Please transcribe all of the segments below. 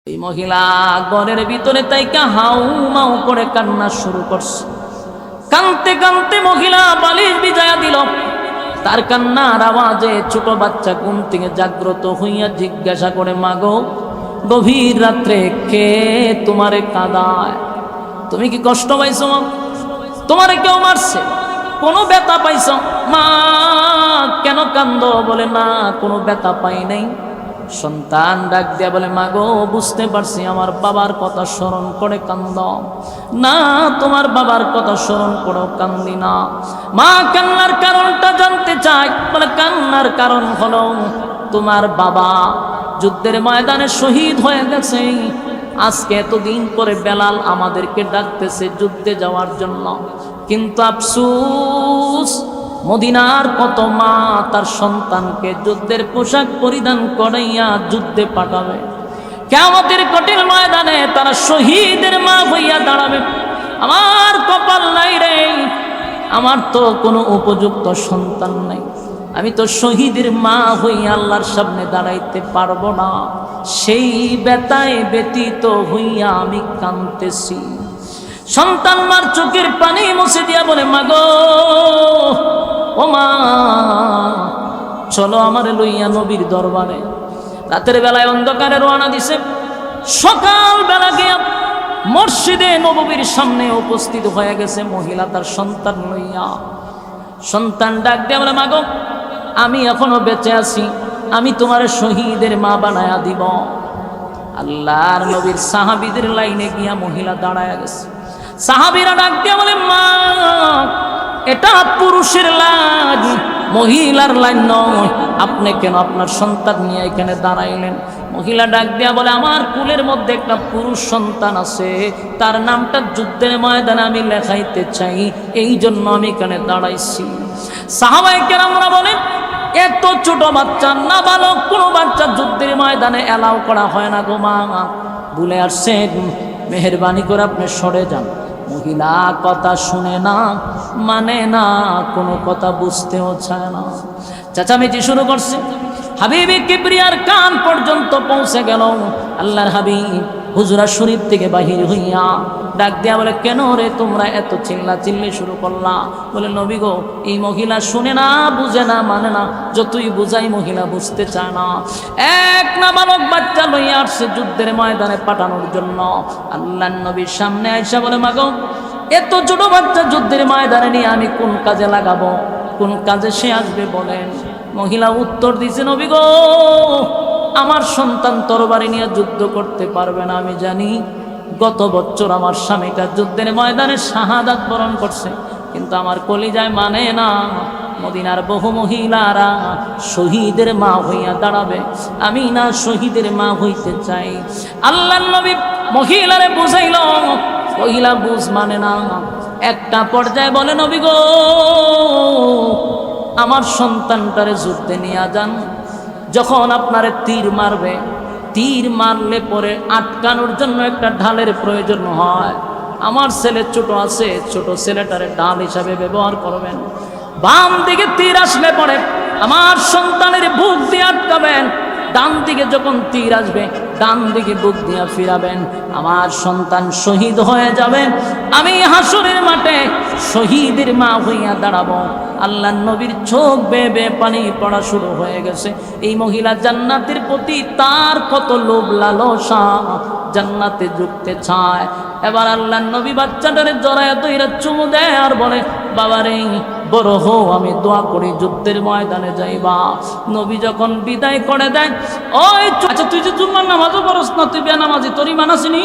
এই মহিলা ঘরের ভিতরে তাইকা হাউ মাউ করে কান্না শুরু করছে। কানতে কানতে মহিলা বালিশ বিছায়া দিল। তার কান্নার আওয়াজে ছোট বাচ্চা ঘুম থেকে জাগ্রত হইয়া জিজ্ঞাসা করে, মাগো গভীর রাত্রে কে তোমারে কাঁদায়? তুমি কি কষ্ট পাইছো? তোমারে কেউ মারছে? কোনো ব্যথা পাইছো? মা কেন কান্দো? বলে না, কোনো ব্যথা পাই নাই। সন্তান ডাক দিয়া বলে, মাগো বুঝতে পারছি, আমার বাবার কথা স্মরণ করে কান্দ না, তোমার বাবার কথা স্মরণ করেও কান্দি না। মা কান্নার কারণটা জানতে চায়। বলে কান্নার কারণ হলো তোমার বাবা যুদ্ধের ময়দানে শহীদ হয়ে গেছে। আজকে এতদিন পরে বেলাল আমাদেরকে ডাকতেছে যুদ্ধে যাওয়ার জন্য, কিন্তু আফসোস মদিনার কত মা তার সন্তানকে যুদ্ধের পোশাক পরিধান করাইয়া যুদ্ধে পাঠাবে। কিয়ামতের কঠিন ময়দানে তারা শহীদের মা হইয়া দাঁড়াবে। আমার কপাল নাই রে, আমার তো কোনো উপযুক্ত সন্তান নাই, আমি তো শহীদের মা হইয়া আল্লাহর সামনে দাঁড়াইতে পারবো না। সেই ব্যথায় ব্যতীত হইয়া আমি কাঁদতেছি। সন্তান মার চোখের পানি মুছে দিয়া বলে, মাগো ও মা চলো আমারে লইয়া নবীর দরবারে। রাতের বেলায় অন্ধকারে রওনা দিছে। সকাল বেলা গিয়া মসজিদে নববীর সামনে উপস্থিত হয়ে গেছে মহিলা তার সন্তান লইয়া। সন্তান ডাক দিয়ে বলে, মাগো আমি এখনো বেঁচে আছি, আমি তোমার শহীদের মা বানায়া দিব। আল্লাহর নবীর সাহাবীদের লাইনে গিয়া মহিলা দাঁড়ায়া গেছে। সাহাবীরা ডাক দিয়ে বলে, মা এটা পুরুষের লাইন, মহিলার লাইন নয়, আপনি কেন আপনার সন্তান নিয়ে এখানে দাঁড়াইলেন? মহিলা ডাক দিয়া বলে, আমার কুলের মধ্যে একটা পুরুষ সন্তান আছে, তার নামটা যুদ্ধের ময়দানে আমি লেখাইতে চাই, এই জন্য আমি এখানে দাঁড়াইছি। সাহাবায়ে কেরামরা বলেন, এত ছোট বাচ্চা, নাবালক কোনো বাচ্চা যুদ্ধের ময়দানে এলাও করা হয় না গো মা, ভুলে আসছেন, মেহেরবানি করে আপনি সরে যান। মহিলা কথা শুনে না, মানে না, কোনো কথা বুঝতেও চায় না। চেঁচামেচি শুরু করছে। হাবিবে কিবরিয়ার কান পর্যন্ত পৌঁছে গেল। আল্লাহর হাবিব হুজরা শরীফ থেকে বাহির হইয়া ডাক দিয়া বলে, কেন রে তোমরা এত চিল্লা চিল্লি শুরু করলা? বলে, নবী গো এই মহিলা শুনে না, বুঝে না, মানে না, যতই বুঝাই মহিলা বুঝতে চায় না। এক নাবালক বাচ্চা লইয়া আসছে যুদ্ধের ময়দানে পাঠানোর জন্য। আল্লাহর নবীর সামনে আইসা বলে, মাগো এত ছোট বাচ্চা যুদ্ধের ময়দানে নিয়ে আমি কোন কাজে লাগাবো? কোন কাজে সে আসবে বলেন? মহিলা উত্তর দিছে, নবী গো আমার সন্তান তরবারি নিয়ে যুদ্ধ করতে পারবে না, আমি জানি। গত বছর আমার স্বামীটা যুদ্ধের ময়দানে শাহাদাত বরণ করছে, কিন্তু আমার কলিজায় মানে না, মদিনার বহু মহিলারা শহীদের মা হইয়া দাঁড়াবে, আমি না শহীদের মা হইতে চাই। আল্লাহর নবী মহিলারে বুঝাইল, মহিলা বুঝ মানে না। একটা পর্যায়ে বলে, নবী গো আমার সন্তানটারে যুদ্ধে নিয়ে যান, যখন আপনারে তীর মারবে, তীর মারলে পরে আটকানোর জন্য একটা ঢালের প্রয়োজন হয়। আমার ছেলে ছোট আছে, ছোট ছেলেটারে ঢাল হিসাবে ব্যবহার করবেন। বাম দিকে তীর আসলে পরে আমার সন্তানের বুক দিয়ে আটকাবেন, ডান দিকে যখন তীর আসবে ডান দিকে বুক দিয়া ফিরাবেন। আমার সন্তান শহীদ হয়ে যাবে, আমি হাসরের মাঠে শহীদের মা হইয়া দাঁড়াবো। আল্লাহর নবীর চোখ বেয়ে বেয়ে পানি পড়া শুরু হয়ে গেছে। এই মহিলা জান্নাতের প্রতি তার কত লোভ লালসা, জান্নাতে ঢুকতে চায়। এবার আল্লাহর নবী বাচ্চাটারে জড়ায় দইরা চুমু দেয় আর বলে, বাবারে বড় হও, আমি দোয়া করি যুদ্ধের ময়দানে যাইবা। নবী যখন বিদায় করে দেয়, ওই আচ্ছা তুই যে জুম্মার নামাজও পড়স না, তুই বেনামাজি, তোর ইমান আসেনি?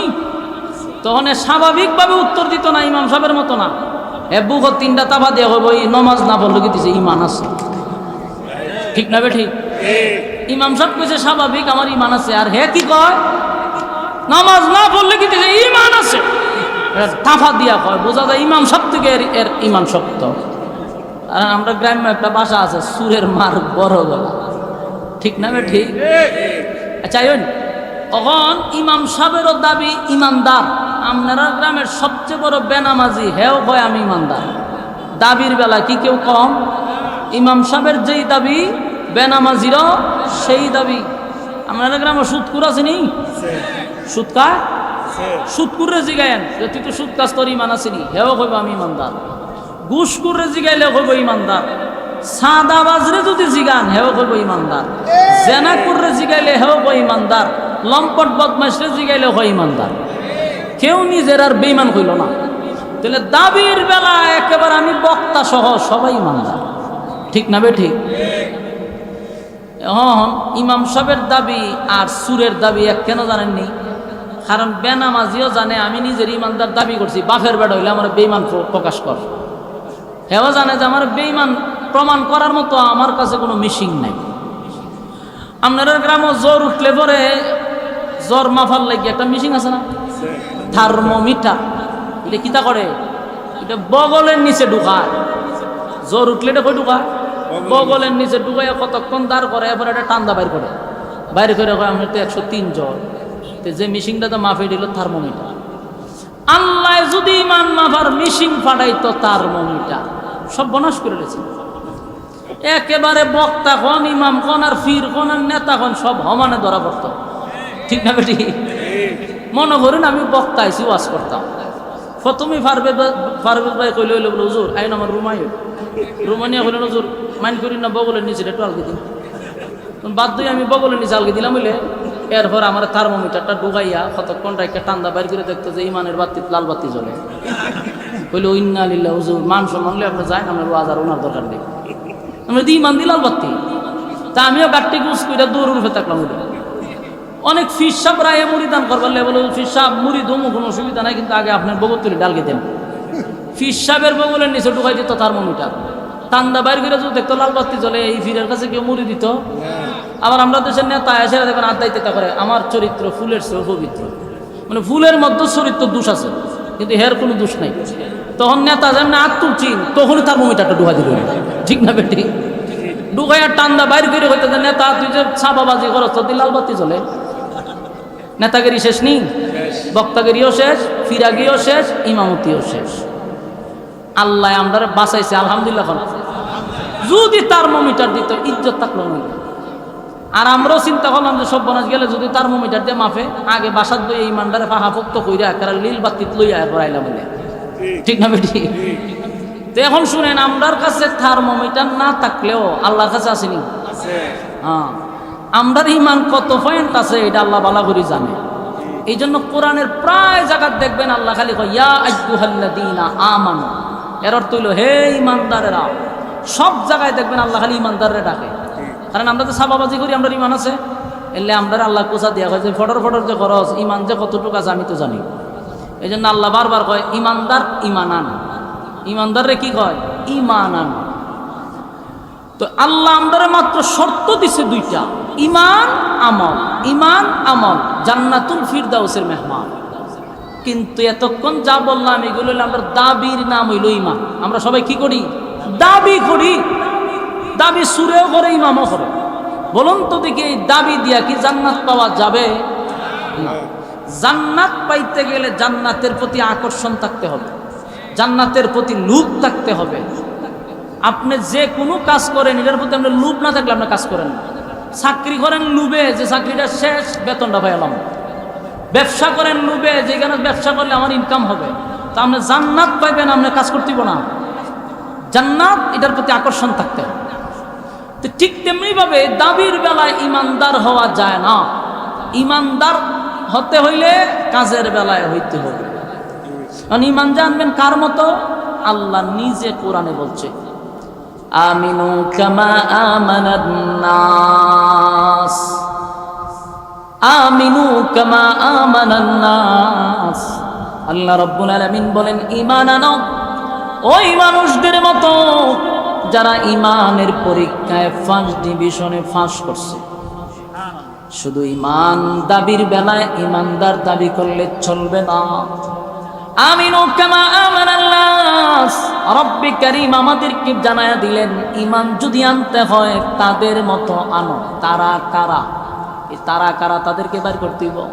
তখন স্বাভাবিকভাবে উত্তর দিত না, ইমাম সাহেবের মতো না। বুক তিনটা তাবা দিয়ে হইব, নমাজ না পড়লে কি দিছে ইমান আছে? ঠিক না বে ঠিক? ইমাম সাহেব কইছে স্বাভাবিক আমার ইমান আছে, আর হে কি কয় নামাজ না পড়লে কি দিছে ইমান আছে? তাফা দিয়া কয়, বোঝা যায় ইমাম সাহেব থেকে এর ইমান শক্ত। আর আমরা গ্রাম্য একটা ভাষা আছে, সুরের মার বড় গলা। ঠিক না বে ঠিক? আচ্ছা তখন ইমাম সাহেবেরও দাবি ইমানদার, আপনারা গ্রামের সবচেয়ে বড় বেনামাজি হেও কয় আমি ইমানদার। দাবির বেলা কি কেউ কম? ইমাম সাহেবের যেই দাবি বেনামাজিরও সেই দাবি। আপনারা গ্রামে সুদকুর আছে নি? সুদ খায় সুদ করে জিগায়েন যে তুই তো সুদ কাজ তোর ইমান আসেনি, হেও কইব আমি ইমানদার। ঘুষ করে জিগাইলে কইব ইমানদার। সাদাবাজরে যদি জিগান হেও কইব ইমানদার। জেনা করে জিগাইলে হেও কই ইমানদার। লম্পট বদমাইশরে জিগাইলে হয় ইমানদার। কেউ নিজের আর বেঈমান হইল না। তাহলে দাবির বেলা একেবারে আমি বক্তা সহ সবাই ইমানদার, ঠিক না বে ঠিক? এখন ইমাম সাহেবের দাবি আর সুরের দাবি এক, কেন জানেননি? কারণ বেনামাজিও জানে আমি নিজের ইমানদার দাবি করছি, বাফের বেড়া হইলে আমার বেঈমান প্রকাশ কর। হেও জানে যে আমার বেঈমান প্রমাণ করার মতো আমার কাছে কোনো মিশিং নাই। আপনার গ্রামে জ্বর উঠলে পরে জ্বর মাফার লাগে একটা মিশিং আছে না, থার্মোমিটার। এটা কিতা করে? এটা বগলের নিচে ঢুকায়। জ্বর উঠলে এটা কই ঢুকায়? বগলের নিচে ঢুকায় কতক্ষণ দাঁড় করে, এরপরে এটা টান্দা বাইর করে। বাইর করে আমি তো 103 জ্বর। যে মিশিংটা তো মাফে দিল থার্মোমিটার। আল্লাহ যদি ইমান মাফার মিশিং ফাটাইতো থার্মোমিটার, সব বনাশ করে দিয়েছে। একেবারে বক্তা কোন, ইমাম কোন, আর ফির কোন, আর নেতা কোন, সব সমানে ধরা পড়তো, ঠিক না বেটি? মনে করেন আমি বক্তা আইসি, ওয়াজ করতাম। প্রথমে ফারবেদ ভাই কইলে হইলে বলে হুজুর আইন আমার রুমানিয়া হইলেন হুজুর মাইন করি না, বগলের নিচে একটু আলগে দিন। বাধ্য হয়ে আমি বগলের নিচে আলগে দিলাম। হইলে এরপর আমার থার্মোমিটারটা ঢুকাইয়া কতক্ষণ রাইকে ঠান্ডা বাইর করে দেখতো যে ইমানের বাতি লাল বাতি জ্বলে। কইলে ইন্না লিল্লাহ হুজুর মান সম্মান লই আপনি যান, আপনার ওয়াজ আর ওনার দরকার নেই। আমরা দি ইমান দি লাল বাতি। তা আমিও গাড়টি গুছ করে দৌড় উঠে থাকলাম। অনেক ফিস সাপ রায়ে মুড়ি দান করবার বলে ফিস সাপ মুড়ি দমু কোনো অসুবিধা নাই, কিন্তু আগে আপনার বগল তুলে ডালকে দেন। ফিস সাপের বগলের নিচে ঢুকাই দিত থার্মোমিটার। ঠান্ডা বাইর করে যদি দেখতো লাল বাতি জ্বলে, এই ফিরের কাছে কেউ মুড়ি দিত। আবার আমরা দেশের নেতা এসে দেখবেন আড্ডাইতে করে আমার চরিত্র ফুলের চেয়ে পবিত্র। মানে ফুলের মধ্যে চরিত্র দোষ আছে, কিন্তু হের কোনো দোষ নাই। তখন নেতা যেমন হাত তুলছি তখনই থার্মোমিটারটা ঢুকা দিল, ঠিক না বেটি? ঢুকাইয়া ঠান্ডা বাইর করে হইতে নেতা তুই যে ছাপাবাজি করছ তোর লাল বাতি জ্বলে। নেতাগিরি শেষ নেই, বক্তাগিরিও শেষ, ফিরাগিও শেষ, ইমামতিও শেষ। আল্লাহ আমরা বাঁচাইছে আলহামদুলিল্লাহ। যদি থার্মোমিটার দিত ইজ্জত থাকলো না। আর আমরাও চিন্তা করলাম যে সব বনাস গেলে যদি থার্মোমিটার দিয়ে মাফে, আগে বাসার দই ইমানদারে পাহা পোক্ত কইরা একেবারে লীল বাতিত লইয়া এরপর আইলাম বলে, ঠিক না বেটি? তো এখন শুনেন, আমরার কাছে থার্মোমিটার না থাকলেও আল্লাহর কাছে আসেনি। হ্যাঁ, আমরার ইমান কত পয়েন্ট আছে এটা আল্লাহ ভালো করে জানে। এই জন্য কোরআনের প্রায় জায়গায় দেখবেন আল্লাহ খালি কয় ইয়া আইয়ুহাল্লাযীনা আমানু, এর অর্থ হইল হে ইমানদারেরা। সব জায়গায় দেখবেন আল্লাহ খালি ইমানদাররে ডাকে। কারণ আমরা তো ছাপাবাজি করি, আমরা ইমান আছে এলে আমরা আল্লাহ কোচা দিয়া হয় যে ফটর ফটর যে খরচ, ইমান যে কতটুকু আছে আমি তো জানি। এই জন্য আল্লাহ বারবার কয় ইমানদার ইমানান। ইমানদাররে কি কয়? ইমানান। তো আল্লাহ আমরা মাত্র শর্ত দিছে দুইটা, ইমান আমল। ইমান আমল জান্নাতুল ফিরদাউসের মেহমান। কিন্তু এতক্ষণ যা বললাম এগুলো আমরা দাবির নাম হইল ইমান। আমরা সবাই কি করি? দাবি করি। দাবি সুরেও করে, ইমামও করে। বলুন তো দেখি এই দাবি দিয়া কি জান্নাত পাওয়া যাবে? জান্নাত পাইতে গেলে জান্নাতের প্রতি আকর্ষণ থাকতে হবে, জান্নাতের প্রতি লোভ থাকতে হবে। আপনি যে কোনো কাজ করেন এটার প্রতি আপনার লোভ না থাকলে আপনি কাজ করেন না। চাকরি করেন লোভে যে চাকরিটা শেষ, বেতনটা পাইলাম। ব্যবসা করেন লোভে যেখানে ব্যবসা করলে আমার ইনকাম হবে। তা আপনি জান্নাত পাইবেন, আপনি কাজ করতেইব না। জান্নাত এটার প্রতি আকর্ষণ থাকতে হবে। তো ঠিক তেমনি ভাবে দাবির বেলায় ইমানদার হওয়া যায় না। ইমানদার হতে হইলে কাজের বেলায় হইতে হবে। ইমান জানবেন কার মতো? আল্লাহ নিজে কোরআনে বলছে আমিনু কামা আমানান নাস, আমিনু কামা আমানান নাস। আল্লাহ রাব্বুল আলামিন বলেন ঈমান আনো ওই মানুষদের মতো যারা ঈমানের পরীক্ষায় ফার্স্ট ডিভিশনে ফাঁস করছে। শুধু ঈমান দাবির বেলায় ঈমানদার দাবি করলে চলবে না। আমিনু কামা আমানান নাস, রব্বি কারীম আমাদেরকে জানায়া দিলেন ঈমান যদি আনতে হয় তাদের মতো আনো। তারা কারা? এই তারা কারা? তাদেরকে বের করতে হবে।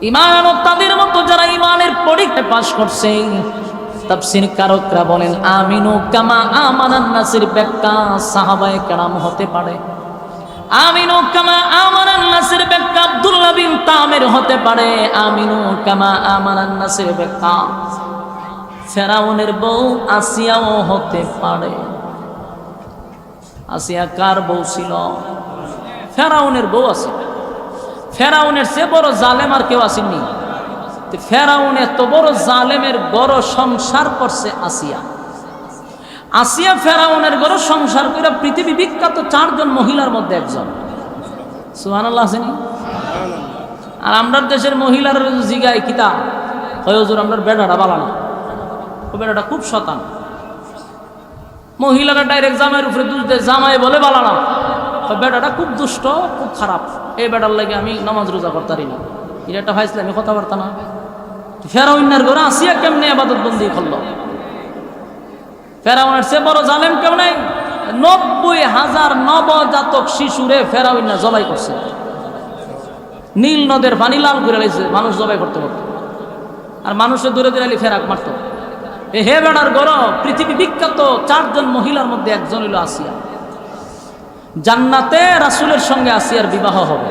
ঈমান আনো তাদের মতো যারা ঈমানের পরীক্ষায় পাস করছে। তাফসীর কারকরা বলেন আমিনু কামা আমানান নাসের ব্যাখ্যা সাহাবায়ে কেরাম হতে পারে। আমিনু কামা আমানান নাসের ব্যাখ্যা আব্দুল্লাহ বিন তামের হতে পারে। আমিনু কামা আমানান নাসের ব্যাখ্যা ফেরাউনের বউ আসিয়াও হতে পারে। আসিয়া কার বউ ছিল? ফেরাউনের বউ আছে। ফেরাউনের চেয়ে বড় জালেম আর কেউ আসেননি। ফেরাউন এত বড় জালেমের বড় সংসার করছে আসিয়া। আসিয়া ফেরাউনের বড় সংসার করে পৃথিবী বিখ্যাত 4 জন মহিলার মধ্যে একজন। সুবহানাল্লাহ আসেনি? আর আমরা দেশের মহিলার জিগায় কিতা হয় হুজুর আমরা বেড়াটা বালানা, ও বেড়াটা খুব শতান। মহিলারা ডাইরেক্ট জামাইয়ের উপরে দোষ দেয়, জামাই বলে বালানা বেটাটা খুব দুষ্ট, খুব খারাপ, এই বেটার লাগে আমি নামাজ রোজা করতারি না। এটা একটা ভাইসলে আমি কথাবার্তা না। ফেরাউনের ঘরে আসিয়া কেমনে ইবাদত বন্দি করলো? ফেরাউনের চেয়ে বড় জালেম কেউ নাই। 90,000 নবজাতক শিশুরে ফেরাউনা জবাই করছে। নীল নদের পানি লাল করে লাইছে মানুষ জবাই করতে করতে। আর মানুষের দূরে দূরে ফেরাক মারত। হে বেড়ার ঘর পৃথিবী বিখ্যাত 4 জন মহিলার মধ্যে একজন হইল আসিয়া। জান্নাতে রাসূলের সঙ্গে আসিয়ার বিবাহ হবে।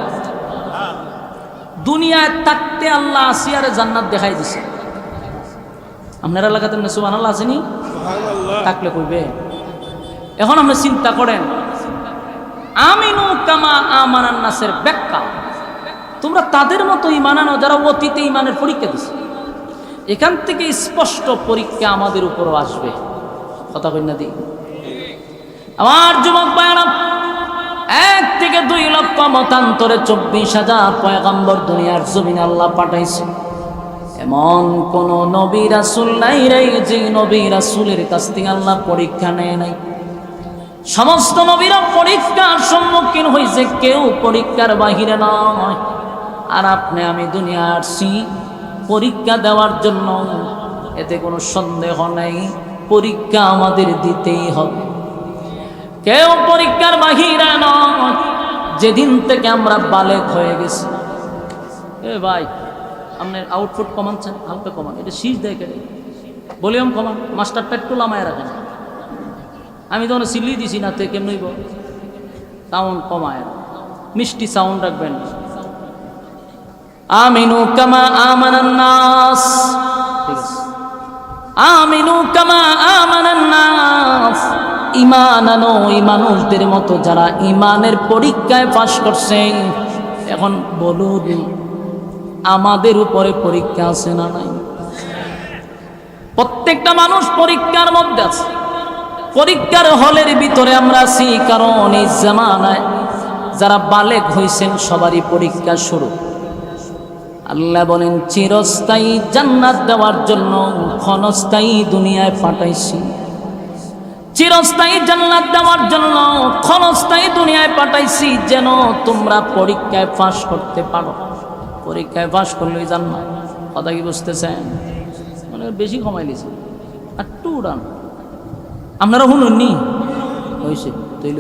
দুনিয়ায় থাকতে আল্লাহ আসিয়ারে জান্নাত দেখাই দিছে। আপনার এলাকাতে সুবহানাল্লাহ আসেনি? থাকলে কইবে। এখন আপনি চিন্তা করেন, আমিনু কামা আমানান নাসের ব্যাখ্যা তোমরা তাদের মতো ঈমান আনো যারা অতীতে ঈমানের পরীক্ষা দিছে। এখান থেকে স্পষ্ট পরীক্ষা আমাদের উপরও আসবে। কথা কই না দি? আমার যুবক ভাইরা, 1 থেকে 2 লক্ষ মতান্তরে 24,000 পয়গম্বর দুনিয়ার জমিনে আল্লাহ পাঠাইছে। এমন কোন নবী রাসূল নাই রে যে নবী রাসূলের কাছ থেকে আল্লাহ পরীক্ষা নেয় নাই। সমস্ত নবীরা পরীক্ষার সম্মুখীন হয়েছে, কেউ পরীক্ষার বাহিরে নয়। আর আপনি আমি দুনিয়া আসছি পরীক্ষা দেওয়ার জন্য, এতে কোনো সন্দেহ নেই। পরীক্ষা আমাদের দিতেই হবে। কেউ পরীক্ষার বাহিরে নয়। যেদিন থেকে আমরা বালেগ হয়ে গেছি, এ ভাই আপনার আউটপুট কমাচ্ছেন, হালকা কমান, এটা শীষ দেয় কেটে ভলিউম কমান, মাস্টারটা একটু লামায় রাখেন। আমি তখন সিলি দিছি না, তে কেমনইব সাউন্ড কমায়, মিষ্টি সাউন্ড রাখবেন। আমিনু কামা আমানান নাস, ঠিক আছে, আমিনু কামা আমানান নাস, ঈমান আনো এই মানুষদের মতো যারা ঈমানের পরীক্ষায় পাশ করছে। এখন বলুন আমাদের উপরে পরীক্ষা আছে না নাই? প্রত্যেকটা মানুষ পরীক্ষার মধ্যে আছে। পরীক্ষার হলের ভিতরে আমরা আছি, কারণ এই জামানায় যারা বালেগ হইছেন সবারই পরীক্ষা শুরু। আল্লাহ বলেন চিরস্থায়ী জান্নাত দেওয়ার জন্য ক্ষণস্থায়ী দুনিয়ায় পাঠাইছি। চিরস্থায়ী জান্নাত দেওয়ার জন্য ক্ষণস্থায়ী দুনিয়ায় পাঠাইছি, যেন তোমরা পরীক্ষায় পাস করতে পারো। পরীক্ষায় পাস করলেই জান্নাত। কথা কি বুঝতেছেন? মানে বেশি কমাই লিছে আর টু উড়ান। আপনারা শুনুননি হয়েছে তৈল।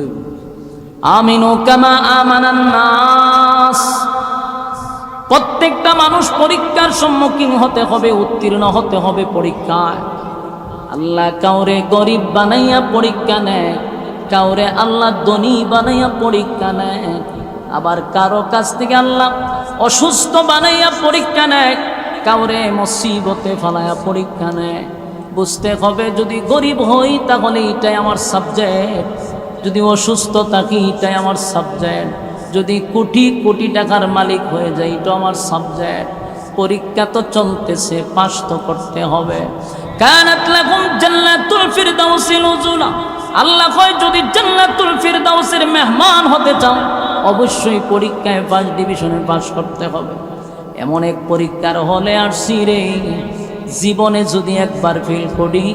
আমিনু কামা আমানান নাস, প্রত্যেকটা মানুষ পরীক্ষার সম্মুখীন হতে হবে, উত্তীর্ণ হতে হবে পরীক্ষায়। আল্লাহ কাউরে গরিব বানাইয়া পরীক্ষা নেয়, কাউরে আল্লাহ ধনী বানাইয়া পরীক্ষা নেয়, আবার কারো কাছ থেকে আল্লাহ অসুস্থ বানাইয়া পরীক্ষা নেয়, কাউরে মুসিবতে ফেলাইয়া পরীক্ষা নেয়। বুঝতে হবে যদি গরিব হই তাহলে এটাই আমার সাবজেক্ট, যদি অসুস্থ থাকি এটাই আমার সাবজেক্ট, যদি কোটি কোটি টাকার মালিক হয়ে যায় এটা আমার সাবজেক্ট। পরীক্ষা তো চলতেছে, পাস তো করতে হবে। কানাত লাকুম জান্নাতুল ফিরদাউসি নুজুলা, আল্লাহ কয় যদি জান্নাতুল ফিরদাউসের মেহমান হতে চাও অবশ্যই পরীক্ষায় ফার্স্ট ডিভিশনে পাস করতে হবে। এমন এক পরীক্ষার হলে আসছি রে, জীবনে যদি একবার ফেল করি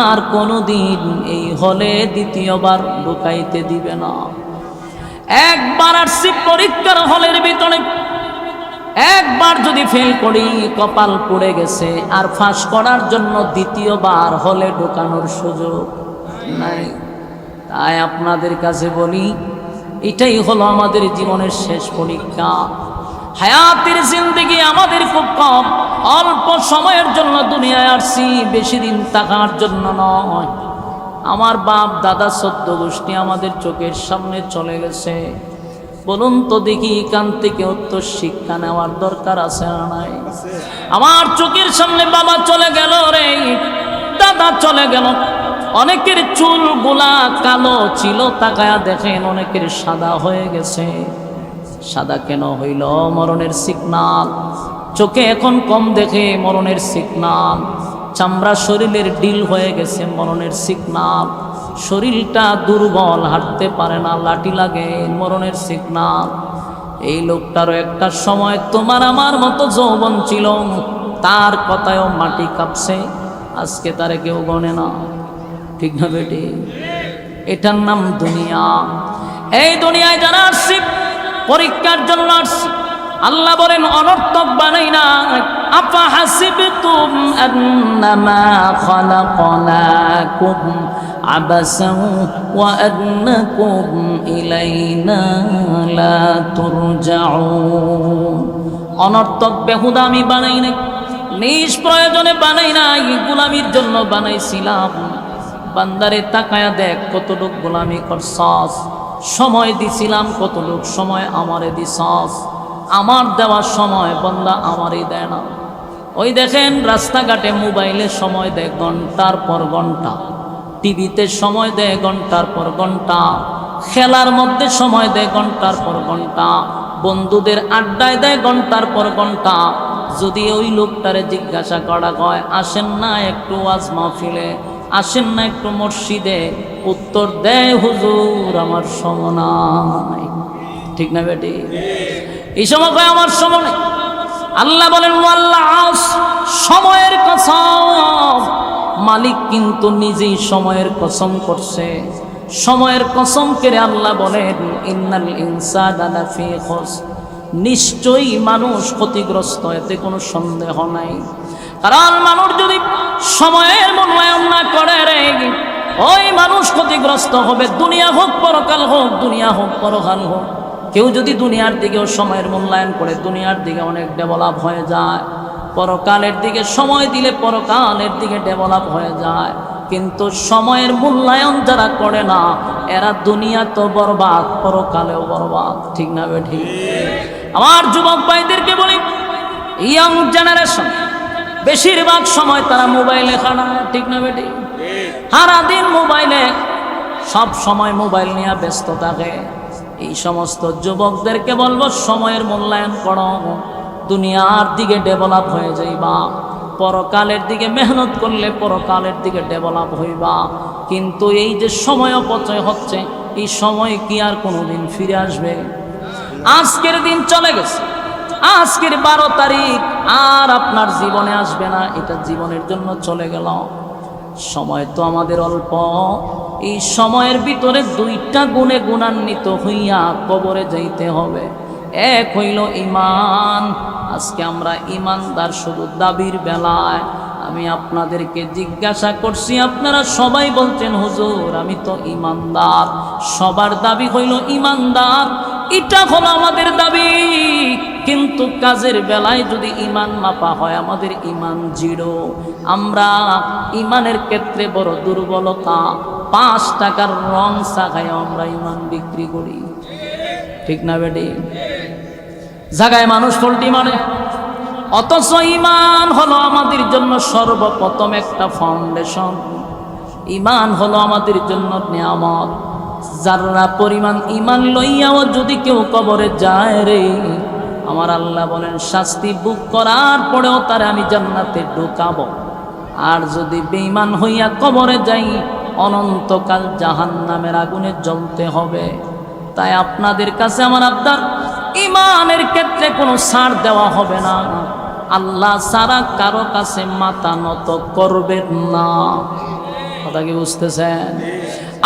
আর কোনোদিন এই হলে দ্বিতীয়বার ঢুকাইতে দিবে না। একবার আসছি পরীক্ষার হলের ভিতরে, একবার যদি ফেল করি কপাল পড়ে গেছে, আর ফাঁস করার জন্য দ্বিতীয়বার হলে ঢোকানোর সুযোগ নাই। তাই আপনাদের কাছে বলি, এটাই হলো আমাদের জীবনের শেষ পরীক্ষা। হায়াতের জিন্দেগি আমাদের খুব কম, অল্প সময়ের জন্য দুনিয়ায় আসছি, বেশি দিন থাকার জন্য নয়। আমার বাপ দাদা 14 গোষ্ঠী আমাদের চোখের সামনে চলে গেছে, বলুন তো দেখি, কান থেকে উত্তর শিক্ষা নেওয়ার দরকার আছে না নাই? আমার চোখের সামনে বাবা চলে গেল রে, দাদা চলে গেল। অনেকের চুলগুলা কালো ছিল, তাকায়া দেখেন অনেকের সাদা হয়ে গেছে। সাদা কেন হইল? মরণের সিগনাল। চোখে এখন কম দেখে, মরণের সিগনাল। চামড়া শরীরের ডিল হয়ে গেছে, মরণের সিগনাল। শরীরটা দুর্বল, হাঁটতে পারে না, লাঠি লাগে, মরণের সিগনাল। এই লোকটারও একটা সময় তোমার আমার মতো যৌবন ছিল, তার কথায়ও মাটি কাঁপছে, আজকে তারে কেউ গণে না। ঠিক না বেটি? এটার নাম দুনিয়া। এই দুনিয়ায় যারা আসছি পরীক্ষার জন্য আসছি, আল্লাহ বলেন অনর্থক বানাই না। আফা হাসিবতুম আন্নামা খালাকনাকুম আবাসাও ওয়া আন্নাকুম ইলাইনা লা তুরজাউন। অনর্থক বেহুদা আমি বানাই না, নিষ্প্রয়োজনে বানাই না, গোলামির জন্য বানাইছিলাম। বান্দারে তাকায়া দেখ কতটুক গোলামি করছস, সময় দিছিলাম কতটুক সময় আমারে দিছস। আমার দেওয়ার সময় বান্দা আমারই দেয় না। ওই দেখেন রাস্তাঘাটে মোবাইলে সময় দেয় ঘন্টার পর ঘন্টা, টিভিতে সময় দেয় ঘন্টার পর ঘন্টা, খেলার মধ্যে সময় দেয় ঘন্টার পর ঘন্টা, বন্ধুদের আড্ডায় দেয় ঘন্টার পর ঘন্টা। যদি ওই লোকটারে জিজ্ঞাসা করা হয় আসেন না একটু ওয়াজ মাহফিলে, আসেন না একটু মসজিদে, উত্তর দেয় হুজুর আমার সময় নাই। ঠিক না বেটি? এই সময় কয় আমার সময় নেই। আল্লাহ বলেন ওয়াল্লাহ, সময়ের কসম। মালিক কিন্তু নিজেই সময়ের কসম করছে। সময়ের কসম করে আল্লাহ বলেন ইন্নাল ইনসানা লাফি খুসর, নিশ্চয়ই মানুষ ক্ষতিগ্রস্ত, এতে কোনো সন্দেহ নাই। কারণ মানুষ যদি সময়ের মূল্যায়ন না করে রে, ওই মানুষ ক্ষতিগ্রস্ত হবে। দুনিয়া হোক পরকাল হোক, দুনিয়া হোক পরকাল হোক। কেউ যদি দুনিয়ার দিকেও সময়ের মূল্যায়ন করে, দুনিয়ার দিকে অনেক ডেভেলপ হয়ে যায়। পরকালের দিকে সময় দিলে পরকালের দিকে ডেভেলপ হয়ে যায়। কিন্তু সময়ের মূল্যায়ন যারা করে না, এরা দুনিয়া তো বরবাদ, পরকালেও বরবাদ। ঠিক না বেঠি? আমার যুবক ভাইদেরকে বলি, ইয়াং জেনারেশন বেশিরভাগ সময় তারা মোবাইলে খাড়ায়। ঠিক না বেটি? সারাদিন মোবাইলে, সব সময় মোবাইল নিয়ে ব্যস্ত থাকে। এই সমস্ত যুবকদেরকে বলবো সময়ের মূল্যায়ন করো, দুনিয়ার দিকে ডেভেলপ হয়ে যাইবা। পরকালের দিকে মেহনত করলে পরকালের দিকে ডেভেলপ হইবা। কিন্তু এই যে সময় অপচয় হচ্ছে, এই সময় কি আর কোনোদিন ফিরে আসবে? আজকের দিন চলে গেছে, আজকের 12 তারিখ আর আপনার জীবনে আসবে না, এটা জীবনের জন্য চলে গেল। সময় তো আমাদের অল্প। এই সময়ের ভিতরে 2টা গুণে গুণান্বিত হইয়া কবরে যাইতে হবে। এক হইল ঈমান। আজকে আমরা ঈমানদার শুধু দাবির বেলায়। আমি আপনাদেরকে জিজ্ঞাসা করছি, আপনারা সবাই বলছেন হুজুর আমি তো ঈমানদার। সবার দাবি হইল ঈমানদার, এটা হলো আমাদের দাবি। কিন্তু কাজের বেলায় যদি ঈমান মাপা হয়, আমাদের ঈমান 0। আমরা ঈমানের ক্ষেত্রে বড় দুর্বলতা। 5 টাকার রং চাগায় আমরা ঈমান বিক্রি করি। ঠিক না বেটি? জায়গায় মানুষ পোল্ট্রি মারে, অথচ ঈমান হলো আমাদের জন্য সর্বপ্রথম একটা ফাউন্ডেশন। ঈমান হলো আমাদের জন্য নিয়ামত। যারা পরিমাণ ঈমান লইয়াও যদি কেউ কবরে যায় রে, আমার আল্লাহ বলেন শাস্তি বুক করার পরেও তারে আমি জান্নাতে ঢুকাবো। আর যদি বেঈমান হইয়া কবরে যাই, অনন্তকাল জাহান্নামের আগুনে জ্বলতে হবে। তাই আপনাদের কাছে আমার আবদার, ঈমানের ক্ষেত্রে কোনো ছাড় দেওয়া হবে না। আল্লাহ ছাড়া কারো কাছে মাথা নত করবেন না। কথা কি বুঝতেছেন?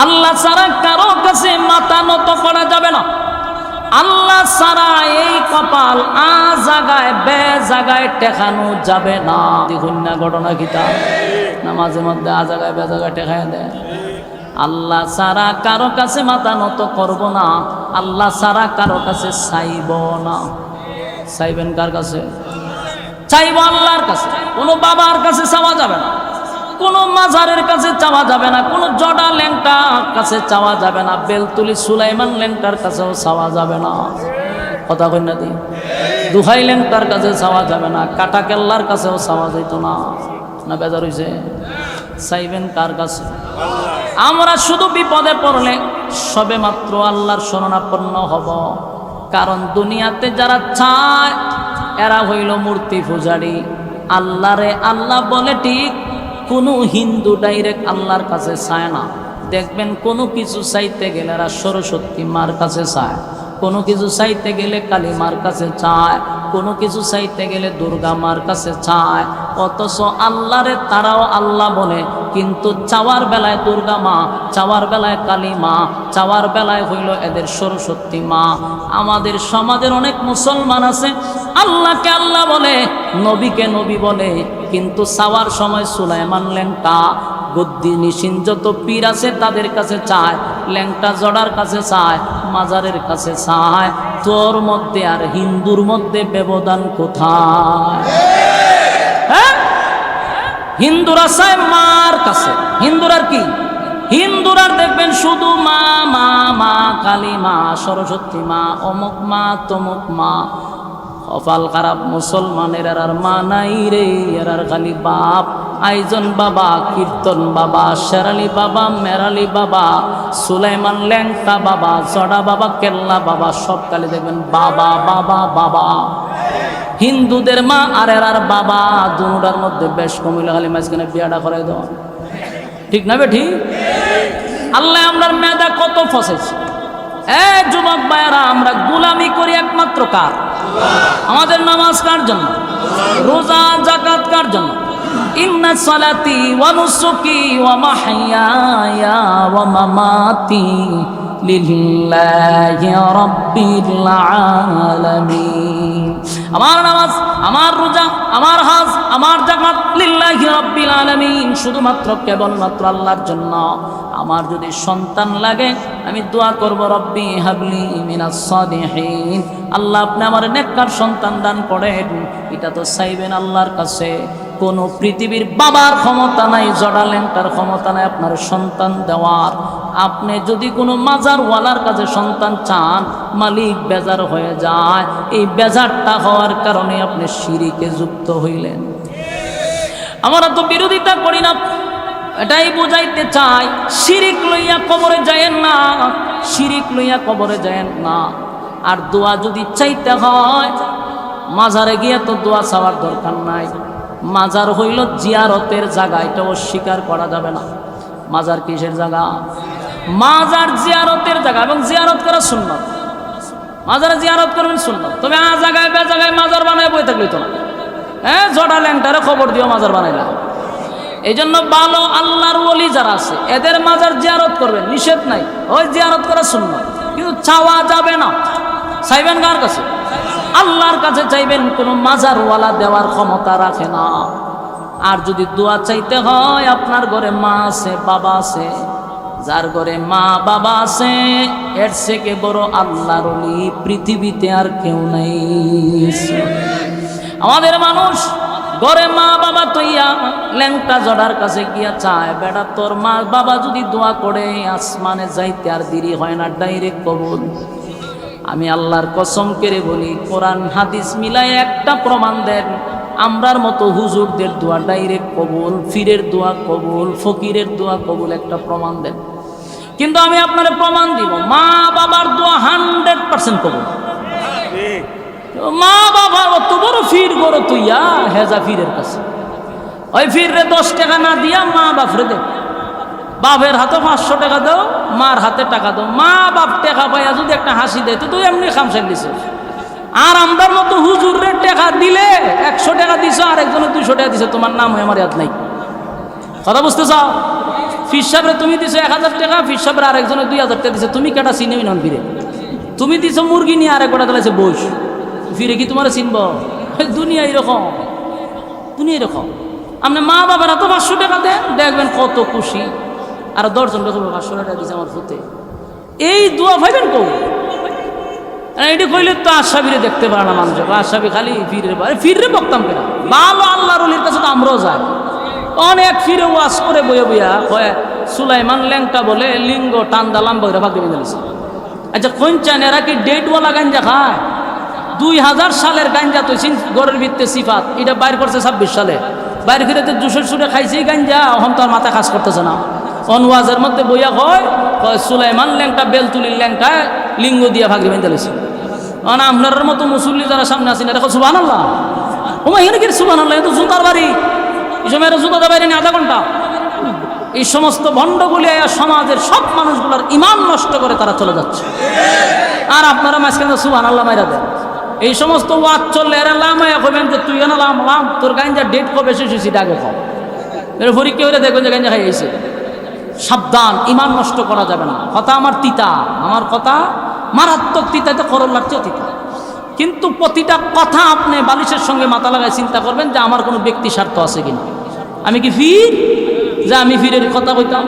আল্লাহ ছাড়া কারো কাছে মাথা নত করা যাবে না। আল্লাহ ছাড়া এই কপাল আ জায়গায় বে জায়গায় টেকানো যাবে না। দেখুন না ঘটনা কিতা, না মাঝে মধ্যে আ জায়গায় বে জায়গায় টেকায় দেয়। আল্লাহ ছাড়া কারো কাছে মাথা নত করব না। আল্লাহ ছাড়া কারো কাছে চাইব না। চাইবেন কার কাছে? চাইব আল্লাহর কাছে। কোনো বাবার কাছে চাওয়া যাবে না, কোনো মাজারের কাছে চাওয়া যাবে না, কোনো জডা ল্যাংটার কাছে চাওয়া যাবে না, বেলতুলি সুলাইমান ল্যাংটার কাছেও চাওয়া যাবে না। কথা কই না দি? দুহাই ল্যাংটার কাছে চাওয়া যাবে না, কাটা কেল্লার কাছেও চাওয়া যেত না। না বেজার হইছে? চাইবেন কার কাছে? আমরা শুধু বিপদে পড়লে সবে মাত্র আল্লাহর শরণাপন্ন হব। কারণ দুনিয়াতে যারা চায় এরা হইল মূর্তি পূজারী। আল্লাহরে আল্লাহ বলে ঠিক, কোনো হিন্দু ডাইরেক্ট আল্লাহর কাছে চায় না। দেখবেন কোনো কিছু চাইতে গেলে এরা সরস্বতী মার কাছে চায়, কোনো কিছু চাইতে গেলে কালী মার কাছে চায়, কোনো কিছু চাইতে গেলে দুর্গা মার কাছে চায়। অথচ আল্লাহরে তারাও আল্লাহ বলে, কিন্তু চাওয়ার বেলায় দুর্গা মা, চাওয়ার বেলায় কালী মা, চাওয়ার বেলায় হইল এদের সরস্বতী মা। আমাদের সমাজের অনেক মুসলমান আছে আল্লাহকে আল্লাহ বলে, নবীকে নবী বলে, কিন্তু চাওয়ার সময় সুলাইমান ল্যাংটা, গদ্দি নিশিন যত পীর আছে তাদের কাছে চায়, ল্যাংটা জড়ার কাছে চায়, মাজারের কাছে চায়। তোর মধ্যে আর হিন্দুর মধ্যে ব্যবধান কোথায়? হ্যাঁ, হিন্দুরা চায় মার কাছে। হিন্দুরার কি? হিন্দুরার দেখবেন শুধু মা মা মা, কালী মা, সরস্বতী মা, অমুক মা তমুক মা। কপাল খারাপ মুসলমানের আর মা নাই রে, এরার খালি বাপ। আইজন বাবা, কীর্তন বাবা, শেরালি বাবা, মেরালি বাবা, সুলাইমান ল্যাংটা বাবা, জড়া বাবা, কেল্লা বাবা, সব কালে দেখবেন বাবা বাবা বাবা। হিন্দুদের মা আর এরার বাবা, দুটার মধ্যে বেশ কমিলে খালি মাঝখানে বিয়াটা করাই দেওয়া। ঠিক না বেঠি? আল্লাহ আমরার মেধা কত ফসেছে। যুবক ভাইয়ারা, আমরা গুলামি করি একমাত্র কার? আমাদের নামাজ কার জন্য? রোজা যাকাত কার জন্য? ইন্না সালাতি ওয়া নুসুকি ওয়া মাহইয়ায়া ওয়া মামাতি লিল্লাহি রাব্বিল আলামিন। আমার নামাজ, আমার রোজা, আমার হজ, আমার যাকাত লিল্লাহি রাব্বিল আলামিন, শুধুমাত্র কেবলমাত্র আল্লাহর জন্য। আমার যদি সন্তান লাগে আমি দোয়া করব, রব্বি হাবলি মিনাস সালিহিন, আল্লাহ আপনি আমার নেককার সন্তান দান করেন। এটা তো চাইবেন আল্লাহর কাছে। কোন পৃথিবীর বাবার ক্ষমতা নাই, জড়া ল্যাংটার ক্ষমতা নাই আপনার সন্তান দেওয়ার। আপনি যদি কোনো মাজারওয়ালার কাছে সন্তান চান, মালিক বেজার হয়ে যায়। এই বেজারটা হওয়ার কারণে আপনি শিরিকে যুক্ত হইলেন। আমরা তো বিরোধিতা করি না, এটাই বুঝাইতে চাই। শিরিক লইয়া কবরে যায়েন না, শিরিক লইয়া কবরে যায়েন না। আর দোয়া যদি চাইতে হয়, মাজারে গিয়ে তো দোয়া চাওয়ার দরকার নাই। মাজার হইল জিয়ারতের জায়গা, এটা অস্বীকার করা যাবে না। মাজার কিসের জায়গা? মাজার জিয়ারতের জায়গা, এবং জিয়ারত করা সুন্নাত। মাজারে জিয়ারত করবেন সুন্নাত। তবে আ জায়গায় বে জায়গায় মাজার বানায় বই থাকলে তো না। জড়া ল্যাংটারে খবর দিও মাজার বানাইলা। এই জন্য ভালো আল্লাহর ওলি যারা আছে এদের মাজার জিয়ারত করবেন, নিষেধ নাই, ওই জিয়ারত করা সুন্নাত। কিন্তু চাওয়া যাবে না। চাইবেন কার কাছে? আল্লাহর কাছে চাইবেন। কোনো মাজারওয়ালা দেওয়ার ক্ষমতা রাখে না। আর যদি দোয়া চাইতে হয়, আপনার ঘরে মা আছে, বাবা আছে, যার ঘরে মা বাবা আছে এর থেকে বড় আল্লাহর ওলি পৃথিবীতে আর কেউ নাই। আমাদের মানুষ ঘরে মা বাবা তৈয়া ল্যাংটা জড়ার কাছে গিয়া চায়, বেটা তোর মা বাবা যদি দোয়া করে আসমানে যাইতে আর দেরি হয় না, ডাইরেক্ট কবুল। আমি আল্লাহর কসম করে বলি, কোরআন হাদিস মিলাই একটা প্রমাণ দেন আমরার মতো হুজুরদের দোয়া ডাইরেক্ট কবুল, ফিরের দোয়া কবুল, ফকিরের দোয়া কবুল, একটা প্রমাণ দেন। কিন্তু আমি আপনার প্রমাণ দিব, মা বাবার দোয়া 100% কবুল। মা বাবার অত বড় ফির গড় তুইয়া হেজা ফিরের কাছে, ওই ফিরে 10 টাকা না দিয়া মা বাপরে দে। বাপের হাতে 500 টাকা দাও, মার হাতে টাকা দাও। মা বাপ টাকা পাইয়া যদি একটা হাসি দেয় তো তুই এমনি খামসাই দিছ। আর আমরার মতো হুজুরে টাকা দিলে 100 টাকা দিছ, আর একজনে 200 টাকা দিছে, তোমার নাম হয় আমার ইয়াদ নাই। কথা বুঝতে চাও? ফির সাহেবরে তুমি দিছো 1000 টাকা, ফির সাহেবরে আরেকজনে 2000 টাকা দিছে। তুমি কেটা চিনেই নন ফিরে? তুমি দিছো মুরগি নিয়ে, আরেক গোটা দিলাইছে বস। ফিরে কি তোমার চিনব? দুনিয়া এরকম, দুনিয়া এরকম। আপনি মা বাবারা তো 500 টাকা দেন, দেখবেন কত খুশি। আর 10 জন দেখো 500 টাকা দিচ্ছে আমার ফুতে। এই দোয়া ভাইবেন কৌ এটি কইলে তো আশাবিরে দেখতে পারে না মানুষ। আশাবি খালি ফিরে ফিরে বকতাম কেনা। ভালো আল্লাহর ওলির কাছে তো আমরাও যাই। অনেক ফিরে ওয়াজ করে বইয়া বইয়া কয় সুলাইমান ল্যাংটা বলে লিঙ্গ টান দালাম বইরা ভাগ দিয়ে দিয়েছে। আচ্ছা কোন চান এরা কি ডেটওয়ালা গাঞ্জা খায়? 2000 সালের গাঞ্জা তো গড়ের ভিত্তে সিফাত, এটা বাইর করছে 26 সালে, বাইর ফিরে তো জুসের সুরে খাইছে গাঞ্জা, এখন তো আর মাথা কাজ করতেছে না। অনওয়াজের মধ্যে বইয়া কয় সুলাইমান ল্যাংটা বেলতুলির ল্যাংটায় লিঙ্গ দিয়ে ভাগ দিয়ে দিয়েছে। মানে আপনার মতো মুসল্লি যারা সামনে আছেন দেখো সুবহানাল্লাহ, ওমা এখানে কি সুবহানাল্লাহ, এ তো জুতার বাড়ি, এই সময় জুতাতে বাইরে নিয়ে আধা ঘন্টা। এই সমস্ত ভণ্ডগুলি সমাজের সব মানুষগুলোর ইমান নষ্ট করে তারা চলে যাচ্ছে, আর আপনারা মাঝখানে সুবহানাল্লাহ মাইরা দেন। এই সমস্ত ওয়াজ চললে এরা লামায়া কবেন যে তুই না লাম লাম তোর গাঞ্জা ডেট কবে শেষ হয়েছি আগে কম, এর পরীক্ষা করে দেখবেন যে গাঞ্জা খাইয়েছে। সাবধান, ইমান নষ্ট করা যাবে না। কথা আমার তিতা, আমার কথা মারাত্মক তিতা, তো করল্লার চেয়ে তিতা। কিন্তু প্রতিটা কথা আপনি বালিশের সঙ্গে মাথা লাগায় চিন্তা করবেন যে আমার কোনো ব্যক্তি স্বার্থ আছে কিনা। আমি কি ফির যে আমি ফিরের কথা কইতাম?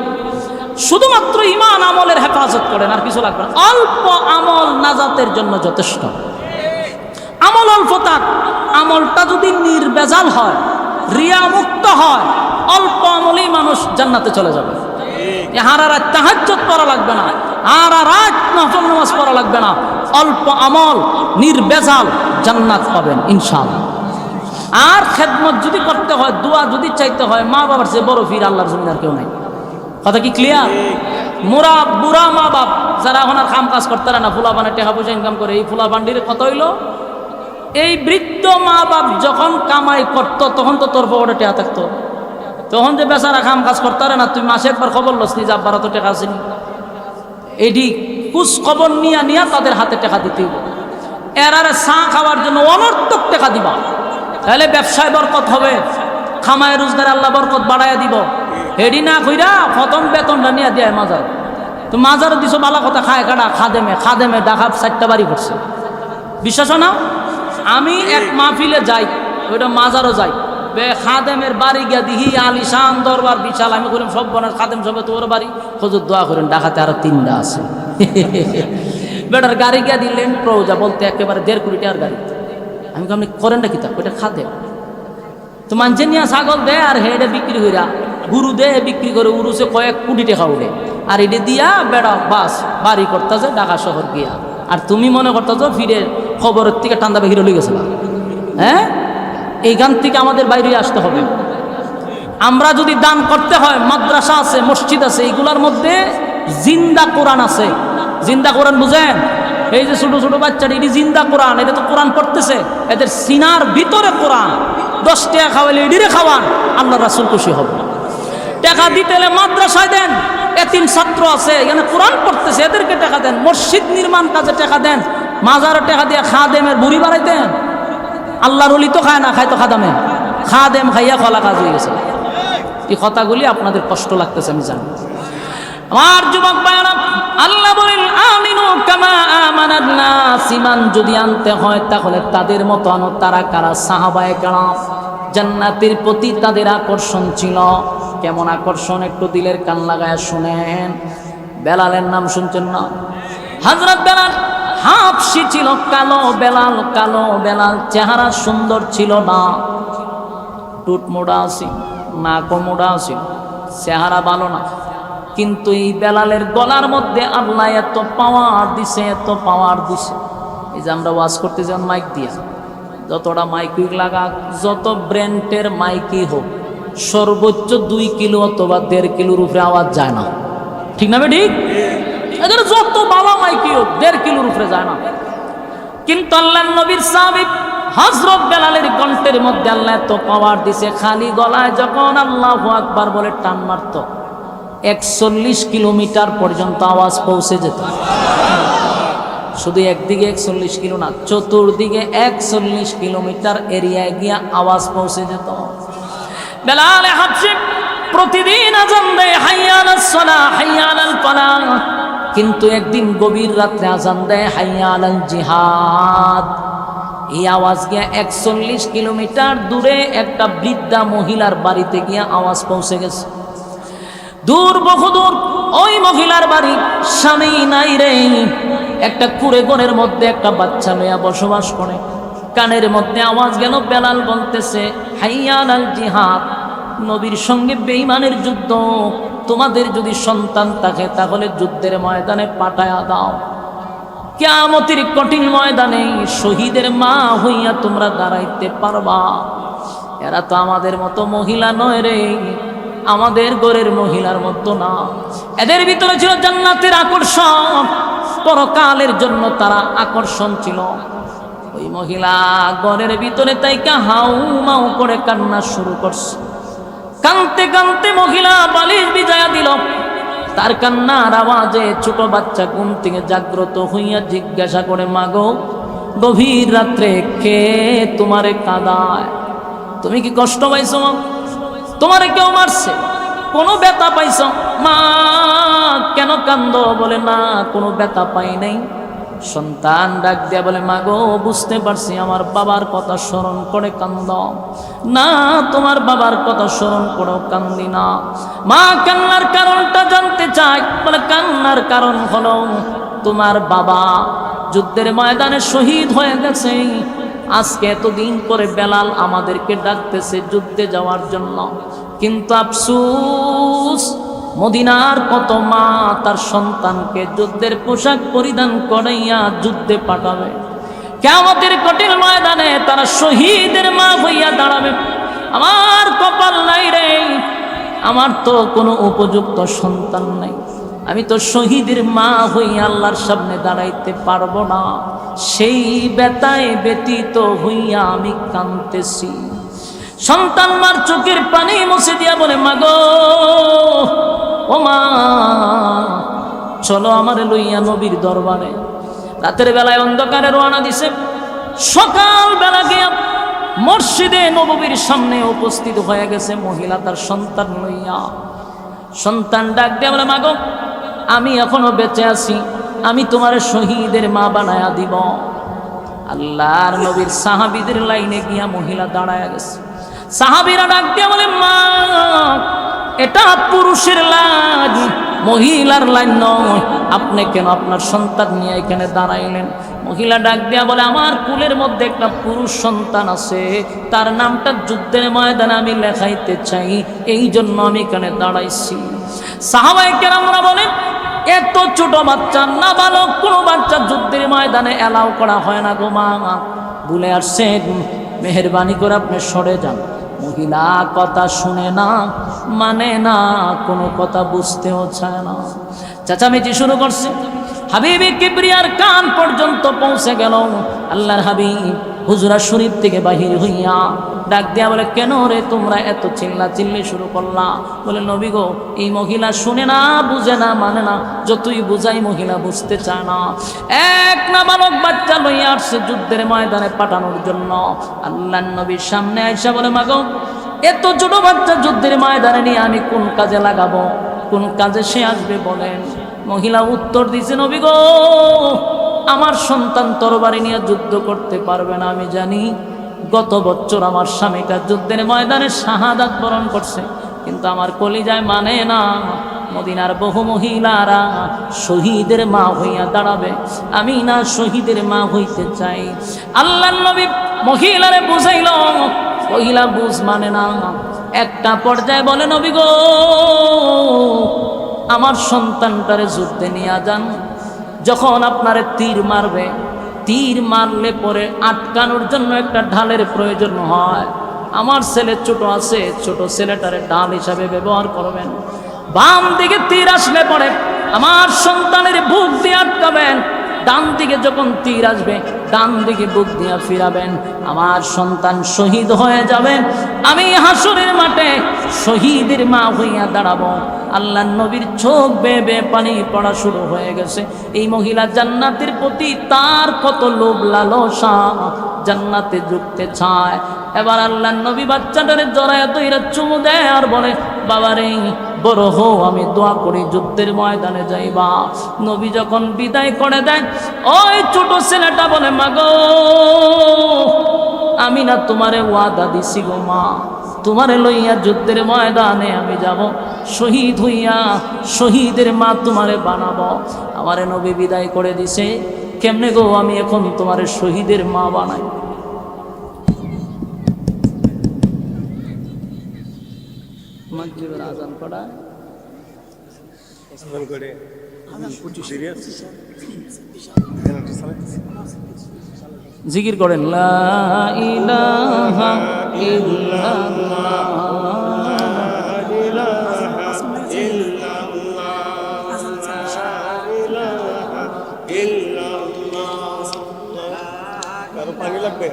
শুধুমাত্র ইমান আমলের হেফাজত করেন, আর কিছু লাগবে না। অল্প আমল নাজাতের জন্য যথেষ্ট। আমল অল্প থাক, আমলটা যদি নির্বেজাল হয়, রিয়া মুক্ত হয়, অল্প আমলেই মানুষ জান্নাতে চলে যাবে। হারা রাত তাহাজ্জুদ পড়া লাগবে না, হারা রাত নফল নামাজ পড়া লাগবে না, অল্প আমল নির্বেজাল জান্নাত পাবেন ইনশাআল্লাহ। আর খেদমত যদি করতে হয়, দোয়া যদি চাইতে হয়, মা বাবার চেয়ে বড় ফির আল্লাহর জমিন আর কেউ নাই। কথা কি ক্লিয়ার? মোরা বুড়া মা বাপ যারা এখন আর কাম কাজ করতে না, ফুলা বানে টাকা পয়সা ইনকাম করে, এই ফুলা বান্ডির কত হইল? এই বৃদ্ধ মা বাপ যখন কামাই করত তখন তো তোর পকেটে টাকা থাকতো, তখন যে বেচারা কাম কাজ করতে না, তুই মাসে একবার খবর লস নি যে আব্বারা তো টাকা আসেনি। এটি কুচ খবর নিয়া নিয়া তাদের হাতে টাকা দিতে হইব। এরারে চা খাওয়ার জন্য অনর্থক টাকা দিবা, তাহলে ব্যবসায় বরকত হবে, খামায় রোজগার আল্লাহ বরকত বাড়াইয়া দিব। হেডি না কইরা প্রথম বেতনটা নিয়ে দেয় মাজার, তো মাজারও দিছো বালা কথা, খায় কাটা খাদেমে খাদেমে ডাকা 4টা বাড়ি করছে। বিশ্বাস না? আমি এক মাহফিলে যাই, ওইটা মাজারও যাই, খাদেমের বাড়ি গিয়া দিহি আলিশান দরবার বিশাল। আমি বললাম সব বনার খাদেম সবে তোর বাড়ি, খোঁজর দোয়া করেন, ডাকাতে আরো 3টা আছে। বেটার গাড়ি গিয়া দিলেন প্রৌজা বলতে একেবারে 1.5 কোটি টাকার গাড়ি। আমি আপনি করেন না কিতাব, ওইটা খাদেম তো মানছে নিয়ে ছাগল দে আর হেডে বিক্রি কইরা গুরু দে বিক্রি করে উরুসে কয়েক কোটি টাকা উঠে, আর এটি দিয়া বেড়া বাস বাড়ি করতেছে ঢাকা শহর গিয়া। আর তুমি মনে করতেছো ফিরে খবরের থেকে ঠান্ডা বাহিরে লই গেছে। হ্যাঁ, এইখান থেকে আমাদের বাইরে আসতে হবে। আমরা যদি দান করতে হয়, মাদ্রাসা আছে, মসজিদ আছে, এইগুলোর মধ্যে জিন্দা কোরআন আছে। জিন্দা কোরআন বুঝেন? এই যে ছোট ছোট বাচ্চারা, এটি জিন্দা কোরআন, এটা তো কোরআন পড়তেছে, এদের সিনার ভিতরে কোরআন। 10 টাকা খাওয়াইলে এডিরে খাওয়ান, আল্লাহ রাসূল খুশি হবে। টাকা দিতে হলে মাদ্রাসায় দেন, এতিম ছাত্র আছে এখানে কোরআন পড়তেছে, এদেরকে টাকা দেন। মসজিদ নির্মাণ কাজে টাকা দেন, মাজারে টাকা দিয়ে খাদেমের বুড়ি বাড়াইতেন। আল্লাহর ওলি তো খায় না, খায় তো খাদামে, খাদেম খাইয়া খলা কাজ হয়ে গেছে। এই কথাগুলি আপনাদের কষ্ট লাগতেছে আমি জানি। আমার যুবক ভাইরা, আল্লাহ বলেন আমিনু কামা আমানান নাস, ঈমান যদি আনতে হয় তাহলে তাদের মতো আনো। তারা কারা? সাহাবায়ে কেরাম। জান্নাতের প্রতি তাদের আকর্ষণ ছিল। কেমন আকর্ষণ? একটু দিলের কান লাগায় শুনেন। বেলালের নাম শুনছেন না? হযরত বেলাল হাফসি ছিল, কালো বেলাল, কালো বেলাল। চেহারা সুন্দর ছিল না, টুট মোড়া আছে, নাক মোড়া আছে, চেহারা ভালো না। কিন্তু এই বেলালের গলার মধ্যে আল্লাহ এত পাওয়ার দিছে, এত পাওয়ার দিছে। এই যে আমরা ওয়াজ করতে যেমন মাইক দিয়া, যতটা মাইক লাগা, যত ব্র্যান্ডের মাইকই হোক, সর্বোচ্চ 2 কিলো অথবা 1.5 কিলোর উপরে আওয়াজ যায় না। ঠিক না? ঠিক। এদের যত বাবা মাইকই হোক 1.5 কিলোর উপরে যায় না। কিন্তু আল্লাহর নবীর সাহাবী হযরত বেলালের কণ্ঠের মধ্যে আল্লাহ এত পাওয়ার দিছে, খালি গলায় যখন আল্লাহু আকবার বলে টান মারত, 41 কিলোমিটার পর্যন্ত আওয়াজ পৌঁছে যেত। শুধু একদিকে 41 কিলো না, চতুর্দিকে 41 কিলোমিটার এরিয়ায় গিয়া আওয়াজ পৌঁছে যেত। বেলাল হাবশি প্রতিদিন আযান দেয়, হাইয়া আলাস সালাহ, হাইয়া আলাল ফালাহ। কিন্তু একদিন গভীর রাত্রে আযান দেয়, হাইয়া আলাল জিহাদ। এই আওয়াজ গিয়া 41 কিলোমিটার দূরে একটা বৃদ্ধা মহিলার বাড়িতে গিয়া আওয়াজ পৌঁছে গেছে। দূর, বহুদূর ওই মহিলার বাড়ি, স্বামী নাই রে, একটা কুড়ে ঘরের মধ্যে একটা বাচ্চা মেয়ে বসবাস করে। কানের মধ্যে আওয়াজ গেল, বেলাল বলতেছে হাইয়া আলাল জিহাদ। নবীর সঙ্গে বেঈমানের যুদ্ধ। তোমাদের যদি সন্তান থাকে তাহলে যুদ্ধের ময়দানে পাঠায়া দাও। কিয়ামতের কঠিন ময়দানে শহীদের মা হইয়া তোমরা দাঁড়াইতে পারবা। এরা তো আমাদের মতো মহিলা নয় রে, আমাদের ঘরের মহিলার মতো না। এদের ভিতরে ছিল জান্নাতের আকর্ষণ, পরকালের জন্য তারা আকর্ষণ ছিল। ওই মহিলা ঘরের ভিতরে তাইকা হাউ মাউ করে কান্না শুরু করছে। কানতে কানতে মহিলা বালিশ বিজায়া দিল। তার কান্নার আওয়াজে ছোট বাচ্চা ঘুম থেকে জাগ্রত হইয়া জিজ্ঞাসা করে, মাগো গভীর রাত্রে কে তোমারে কাঁদায়? তুমি কি কষ্ট পাইছো মা? তোমারে কেউ মারছে? কোনো ব্যথা পাইছ? মা কেন কান্দো? বলে না, কোনো ব্যথা পাই নাই। সন্তান ডাক দিয়া বলে, মাগো বুঝতে পারছি আমার বাবার কথা স্মরণ করে কান্দ। না, তোমার বাবার কথা স্মরণ করেও কান্দি না। মা কান্নার কারণটা জানতে চাই। বলে কান্নার কারণ হলো তোমার বাবা যুদ্ধের ময়দানে শহীদ হয়ে গেছে। আজকে এতদিন পরে বেলাল আমাদেরকে ডাকতেছে যুদ্ধে যাওয়ার জন্য, কিন্তু আফসোস মদিনার কত মা তার সন্তানকে যুদ্ধের পোশাক পরিধান করাইয়া যুদ্ধে পাঠাবে। কিয়ামতের কঠিন ময়দানে তারা শহীদের মা হইয়া দাঁড়াবে। আমার কপাল নাই রে, আমার তো কোনো উপযুক্ত সন্তান নাই। আমি তো শহীদের মা হইয়া আল্লাহর সামনে দাঁড়াইতে পারবো না। সেই ব্যথায় ব্যতীত হইয়া আমি কাঁদতেছি। সন্তান মার চোখের পানি মুছে দিয়া বলে, মাগো ও মা চলো আমারে লইয়া নবীর দরবারে। রাতের বেলায় অন্ধকারে রওনা দিছে। সকাল বেলা গিয়া মসজিদে নববীর সামনে উপস্থিত হয়ে গেছে মহিলা তার সন্তান লইয়া। সন্তান ডাক দিয়া বলে, মাগো আমি এখনো বেঁচে আছি, আমি তোমার শহীদের মা বানায়া দিব। আল্লাহর নবীর সাহাবীদের লাইনে গিয়া মহিলা দাঁড়ায়া গেছে। সাহাবীরা ডাক দিয়া বলে, মা এটা পুরুষের লাইন, মহিলার লাইন নয়। আপনি কেন আপনার সন্তান নিয়ে এখানে দাঁড়াইলেন? মহিলা ডাক দিয়া বলে, আমার কুলের মধ্যে একটা পুরুষ সন্তান আছে, তার নামটা যুদ্ধের ময়দানে আমি লেখাইতে চাই, এই জন্য আমি এখানে দাঁড়াইছি। সাহাবায়ে কেরামরা বলেন, এত ছোট বাচ্চা নাবালক কোনো বাচ্চা যুদ্ধের ময়দানে এলাও করা হয় না গো মা, ভুলে আসছেন, মেহেরবানি করে আপনি সরে যান। মহিলা কথা শুনে না, মানে না, কোনো কথা বুঝতেও চায় না। চেঁচামেচি শুরু করছে। হাবিবে কিবরিয়ার কান পর্যন্ত পৌঁছে গেল। আল্লাহর হাবিব হুজরা শরীফ থেকে বাহির হইয়া ডাক দিয়া বলে, কেন রে তোমরা এত চিল্লা চিল্লি শুরু করলা? বলে, নবী গো এই মহিলা শুনে না, বুঝে না, মানে না, যতই বুঝাই মহিলা বুঝতে চায় না। এক নাবালক বাচ্চা লইয়া আসছে যুদ্ধের ময়দানে পাঠানোর জন্য। আল্লাহর নবীর সামনে আইসা বলে, মাগো এত ছোট বাচ্চা যুদ্ধের ময়দানে নিয়ে আমি কোন কাজে লাগাবো? কোন কাজে সে আসবে বলেন? মহিলা উত্তর দিছে, নবী গো আমার সন্তান তরবারি নিয়ে যুদ্ধ করতে পারবে না আমি জানি। গত বছর আমার স্বামীটা যুদ্ধের ময়দানে শাহাদাত বরণ করছে, কিন্তু আমার কলিজায় মানে না মদিনার বহু মহিলারা শহীদের মা হইয়া দাঁড়াবে, আমি না শহীদের মা হইতে চাই। আল্লাহর নবী মহিলারে বুঝাইল, মহিলা বুঝ মানে না। একটা পর্যায়ে বলে, নবী গো আমার সন্তানটারে যুদ্ধে নিয়ে যান। যখন আপনারে তীর মারবে, তীর মারলে পরে আটকানোর জন্য একটা ঢালের প্রয়োজন হয়। আমার ছেলে ছোট আছে, ছোট ছেলেটারে ঢাল হিসাবে ব্যবহার করবেন। বাম দিকে তীর আসলে পরে আমার সন্তানের বুক দিয়ে আটকাবেন। ডান দিকে যখন তীর আসবে ডান দিকে বুক দিয়ে ফিরাবেন। আমার সন্তান শহীদ হয়ে যাবেন, আমি হাসরের মাঠে শহীদের মা হইয়া দাঁড়াবো। আল্লাহর নবীর চোখ বেয়ে বেয়ে পানি পড়া শুরু হয়ে গেছে। এই মহিলা জান্নাতের প্রতি তার কত লোভ লালসা, জান্নাতে ঢুকতে চায়। এবার আল্লাহর নবী বাচ্চাটারে জড়ায় দইরা চুমু দেয় আর বলে, বাবারে বড় হো, আমি দোয়া করি যুদ্ধের ময়দানে যাইবা। নবী যখন বিদায় করে দেয়, ওই ছোট ছেলেটা বলে, মাগো আমি না তোমারে ওয়াদা দিছি গো মা, তোমারে লইয়া যুদ্ধের ময়দানে আমি যাব, শহীদ হইয়া শহীদের মা তোমারে বানাবো। আমারে নবী বিদায় করে দিছে, কেমনে গো আমি এখন তোমারে শহীদের মা বানাই? মাগরিবের আজান পড়া জিকির করেন লা ইলাহা ইল্লাল্লাহ পানি লাগবে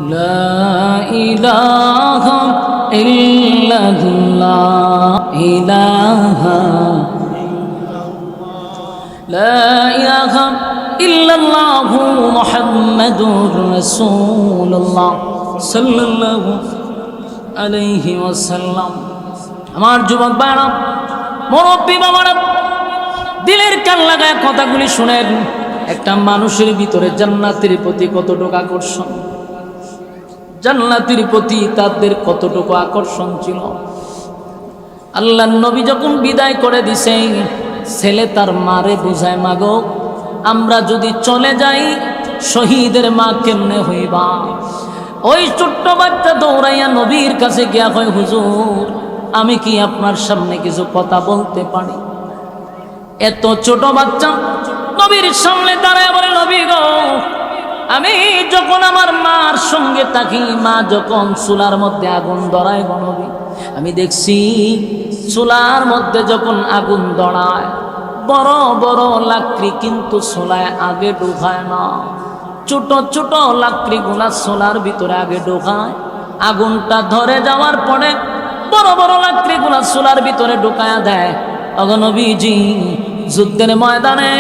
لا إله إلا الله إله لا إله إلا الله محمد رسول الله صلى الله عليه وسلم আমার যুবক ভাইরা মুরব্বি বাবারা দিলের কান লাগায় কথাগুলি শুনেন একটা মানুষের ভিতরে জান্নাতের প্রতি কতটুকু আকর্ষণ জান্নাতের প্রতি তাদের কতটুকু আকর্ষণ ছিল আল্লাহর নবী যখন বিদায় করে দিছে ছেলে তার মারে বুঝায় মাগো আমরা যদি চলে যাই শহীদের মা কেমনে হইবা ওই ছোট্ট বাচ্চা দৌড়াইয়া নবীর কাছে গিয়া কয় হুজুর আমি কি আপনার সামনে কিছু কথা বলতে পারি এত ছোট বাচ্চা নবীর সামনে দাঁড়ায় বলে নবী গো আমি যখন আমার মার সঙ্গে থাকি মা যখন চুলার মধ্যে আগুন ধরায় গো নবী আমি দেখছি চুলার মধ্যে যখন আগুন ধরায় বড় বড় লাকড়ি কিন্তু চুলায় আগে ঢুকায় না ছোট ছোট লাকড়িগুলা চুলার ভিতরে আগে ঢুকায় আগুনটা ধরে যাওয়ার পরে বড় বড় লাকড়িগুলা চুলার ভিতরে ঢুকায়া দেয় ওগো নবীজি যুদ্ধের ময়দানে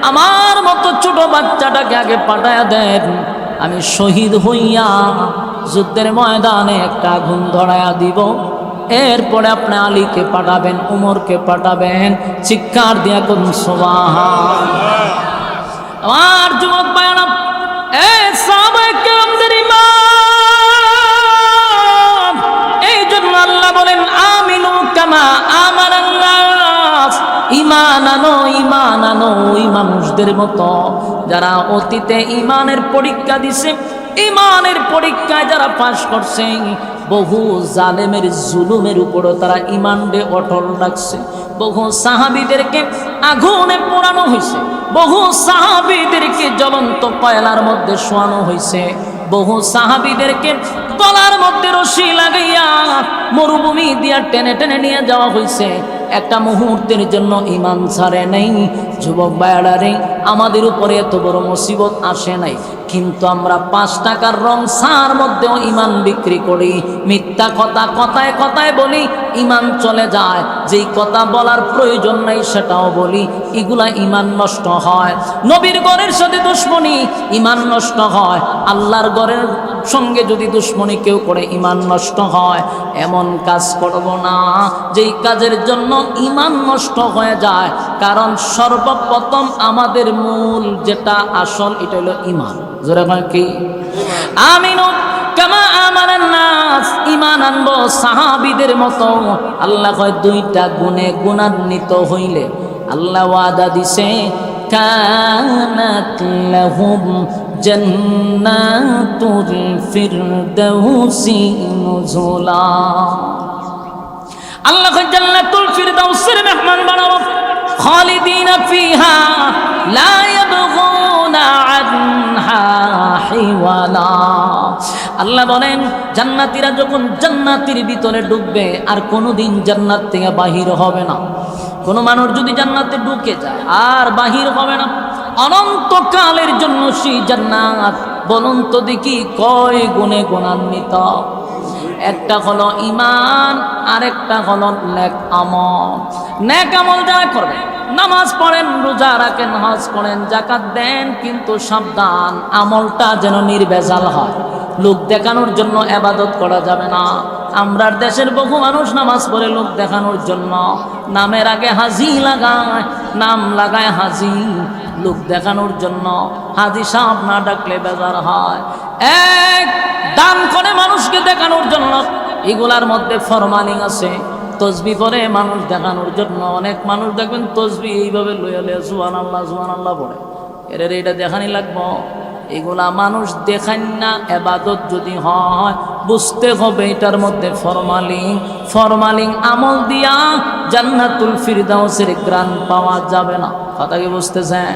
আমার মতো ছোট বাচ্চাটাকে আগে পাঠায়া দেন আমি শহীদ হইয়া যুদ্ধের ময়দানে একটা আগুন ধরায়া দিব এরপরে আপনি আলীকে পাঠাবেন উমরকে পাঠাবেন চিৎকার দিয়া কোন সুবহানাল্লাহ আমার যুবক ভাইরা এই সাহাবায়ে কেরামদের ইমাম এই জন্য আল্লাহ বলেন আমিনু কামা আমানান নাস ঈমান আনো ওই মানুষদের মতো যারা অতীতে ঈমানের পরীক্ষা দিছে ঈমানের পরীক্ষায় যারা পাশ করছে বহু জালেমের জুলুমের উপরও তারা ঈমানকে অটল রাখছে বহু সাহাবীদেরকে আগুনে পোড়ানো হয়েছে বহু সাহাবীদেরকে জ্বলন্ত কয়লার মধ্যে শোয়ানো হয়েছে বহু সাহাবীদেরকে গলার মধ্যে রশি লাগাইয়া মরুভূমি দিয়া টেনে টেনে নিয়ে যাওয়া হয়েছে একটা মুহূর্তের জন্য ঈমান ছাড়ে নাই যুবক ভাইরা রে আমাদের উপরে এত বড় মুসিবত আসে নাই কিন্তু আমরা 5 টাকার রং সার মধ্যেও ঈমান বিক্রি করি মিথ্যা কথা কথায় কথায় বলি ঈমান চলে যায় যেই কথা বলার প্রয়োজন নাই সেটাও বলি এগুলা ঈমান নষ্ট হয় নবীর ঘরের সাথে দুশমনি ঈমান নষ্ট হয় আল্লাহর ঘরের সঙ্গে যদি দুশমনি কেউ করে ঈমান নষ্ট হয় এমন কাজ করব না যেই কাজের জন্য ঈমান নষ্ট হয়ে যায় কারণ সর্বপ্রথম আমাদের মূল যেটা আসল এটা হলো ঈমান জোরে বলেন কি আমিনু কামা আমানান নাস ঈমান আনবো সাহাবীদের মতো আল্লাহ কয় দুইটা গুণে গুণান্বিত হইলে আল্লাহ ওয়াদা দিছে কানাত লাহুম জান্নাতুল ফিরদাউসি নুজুলা আল্লাহ কয় জান্নাতুল ফিরদাউসের মেহমান বানাবো খালিদিনা ফিহা লা ইয়াবগুনা আনহা হিওয়ালা আল্লাহ বলেন জান্নাতীরা যখন জান্নাতের ভিতরে ঢুকবে আর কোনোদিন জান্নাত থেকে বাহির হবে না কোনো মানুষ যদি জান্নাতে ঢুকে যায় আর বাহির হবে না অনন্তকালের জন্য সেই জান্নাত বলুন তো দেখি কয় গুণে গুণান্বিত একটা হলো ঈমান আরেকটা হলো নেক আমল নেক আমল যারা করবে নামাজ পড়েন রোজা রাখেন হজ করেন যাকাত দেন কিন্তু সাবধান আমলটা যেন নির্ভেজাল হয় লোক দেখানোর জন্য ইবাদত করা যাবে না। আমরার দেশের বহু মানুষ নামাজ পড়ে লোক দেখানোর জন্য, নামের আগে হাজি লাগায়, নাম লাগায় হাজি, লোক দেখানোর জন্য। হাজি সাহেব না ডাকলে বেজার হয়। এক দান করে মানুষকে দেখানোর জন্য, এগুলার মধ্যে ফরমালিং আছে। তসবি পরে মানুষ দেখানোর জন্য, অনেক মানুষ দেখবেন তসবি এইভাবে লইয়া লইয়া সুবহানাল্লাহ পড়ে, এর এটা দেখানি লাগবো। এগুলা মানুষ দেখান না। ইবাদত যদি হয় বুঝতে হবে এটার মধ্যে ফরমালিং আমল দিয়া জান্নাতুল ফিরদাউসের গ্রান পাওয়া যাবে না। কথা কি বুঝতেছেন?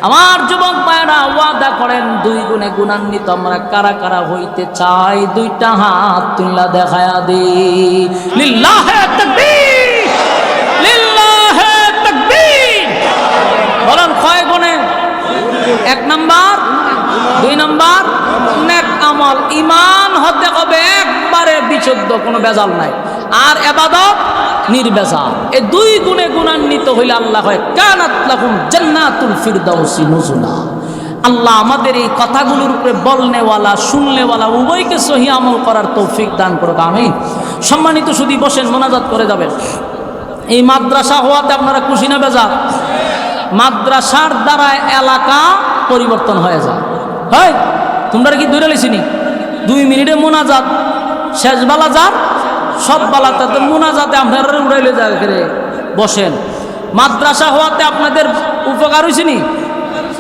আমার যুবক ভাইরা ওয়াদা করেন, 2 গুণে গুণান্বিত আমরা কারা কারা হইতে চাই? 2টা হাত তুললা দেখায়া দিই। লিল্লাহে তাকবীর, লিল্লাহে তাকবীর। বলেন কয় গুণে? 1 নাম্বার, 2 নাম্বার নেক আমল। ঈমান হতে হবে একবারে বিশুদ্ধ, কোনো ভেজাল নাই। আর ইবাদত নির্ভেজাল। এই 2 গুণে গুণান্বিত হইলে আল্লাহ হয় কানাত লাহুম জান্নাতুল ফিরদাউসি নুজুলা। আল্লাহ আমাদের এই কথাগুলোর উপরে বলনেওয়ালা শুননেওয়ালা উভয়কে সহি আমল করার তৌফিক দান করুক, আমিন। সম্মানিত সুধী, বসেন, মোনাজাত করে যাবেন। এই মাদ্রাসা হওয়াতে আপনারা খুশি না বেজার? মাদ্রাসার দ্বারা এলাকা পরিবর্তন হয়ে যায়। হয় তোমরা কি দূরে লেছিনি? 2 মিনিটে মোনাজাত শেষ, বেলা যার সব বেলাতে মোনাজাতে আপনারা উড়াইলে যায়। বসেন। মাদ্রাসা হওয়াতে আপনাদের উপকার হয়েছে নি?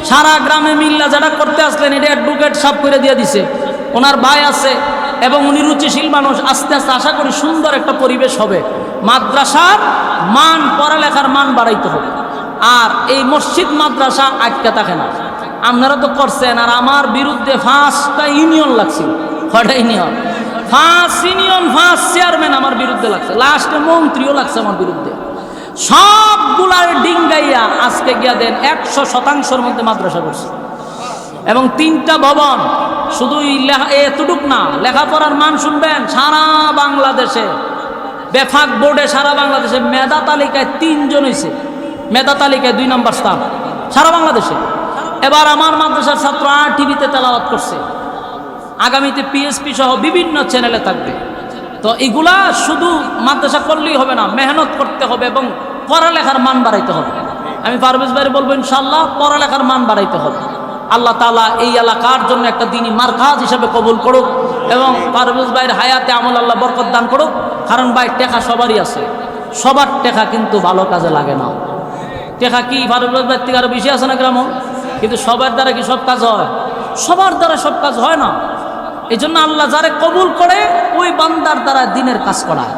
সারা গ্রামে মিল্লা যেটা করতে আসলেন, এটা অ্যাডভোকেট সাফ করে দিয়ে দিছে, ওনার ভাই আছে এবং উনি রুচিশীল মানুষ। আস্তে আস্তে আশা করি সুন্দর একটা পরিবেশ হবে। মাদ্রাসার মান, পড়ালেখার মান বাড়াইতে হবে। আর এই মসজিদ মাদ্রাসা আটকা থাকে না। আপনারা তো করছেন, আর আমার বিরুদ্ধে 5টা ইউনিয়ন লাগছিল। কয়টা ইউনিয়ন? 5 ইউনিয়ন, 5 চেয়ারম্যান আমার বিরুদ্ধে লাগছে। লাস্টে মন্ত্রীও লাগছে আমার বিরুদ্ধে। সবগুলার ডিঙ্গাইয়া আজকে গিয়া দেন 100% মধ্যে মাদ্রাসা করছে। এবং 3টা ভবন। শুধু এতটুক না, লেখাপড়ার মান শুনবেন সারা বাংলাদেশে, বেফাক বোর্ডে সারা বাংলাদেশে মেধা তালিকায় 3 জন হয়েছে। মেধা তালিকায় 2 নম্বর স্থান সারা বাংলাদেশে। এবার আমার মাদ্রাসার ছাত্র টিভিতে তেলাওয়াত করছে। আগামীতে পিএসপি সহ বিভিন্ন চ্যানেলে থাকবে। তো এগুলা শুধু মাদ্রাসা করলেই হবে না, মেহনত করতে হবে এবং পড়ালেখার মান বাড়াইতে হবে। আমি পারভেজ ভাই বলবো ইনশাআল্লাহ পড়ালেখার মান বাড়াইতে হবে। আল্লাহ তাআলা এই এলাকার জন্য একটা দিনী মারকাজ হিসেবে কবুল করুক এবং পারভেজ ভাইয়ের হায়াতে আমল আল্লাহ বরকত দান করুক। কারণ ভাই টেকা সবারই আছে, সবার টেকা কিন্তু ভালো কাজে লাগে না। টেকা কি পারভেজ ভাইয়ের থেকে আরো বেশি আছে না গ্রাম? কিন্তু সবার দ্বারা কি সব কাজ হয়? সবার দ্বারা সব কাজ হয় না। এই জন্য আল্লাহ যারে কবুল করে ওই বান্দার দ্বারা দিনের কাজ করায়।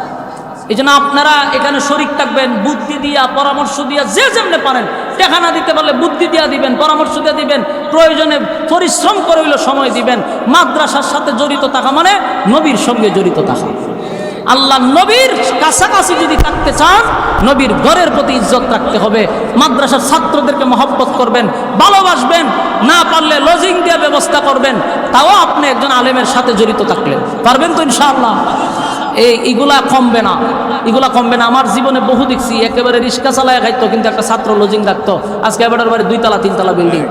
এই জন্য আপনারা এখানে শরীক থাকবেন, বুদ্ধি দিয়া, পরামর্শ দিয়া, যে যেমনে পারেন। টাকা না দিতে পারলে বুদ্ধি দিয়া দিবেন, পরামর্শ দিয়া দিবেন, প্রয়োজনে পরিশ্রম করে হইলে সময় দিবেন। মাদ্রাসার সাথে জড়িত থাকা মানে নবীর সঙ্গে জড়িত থাকা। আল্লাহ নবীর কাছাকাছি যদি থাকতে চান, নবীর ঘরের প্রতি ইজ্জত রাখতে হবে। মাদ্রাসার ছাত্রদেরকে মহব্বত করবেন, ভালোবাসবেন। না পারলে লজিং দিয়ে ব্যবস্থা করবেন, তাও আপনি একজন আলেমের সাথে জড়িত থাকলেন। পারবেন তো ইনশাআল্লাহ? এইগুলা কমবে না, এগুলা কমবে না। আমার জীবনে বহু দেখছি, একেবারে রিক্সা চালায় খাইতো কিন্তু একটা ছাত্র লজিং রাখতো। আজকে এবার বাড়ি 2 তলা 3 তলা বিল্ডিং।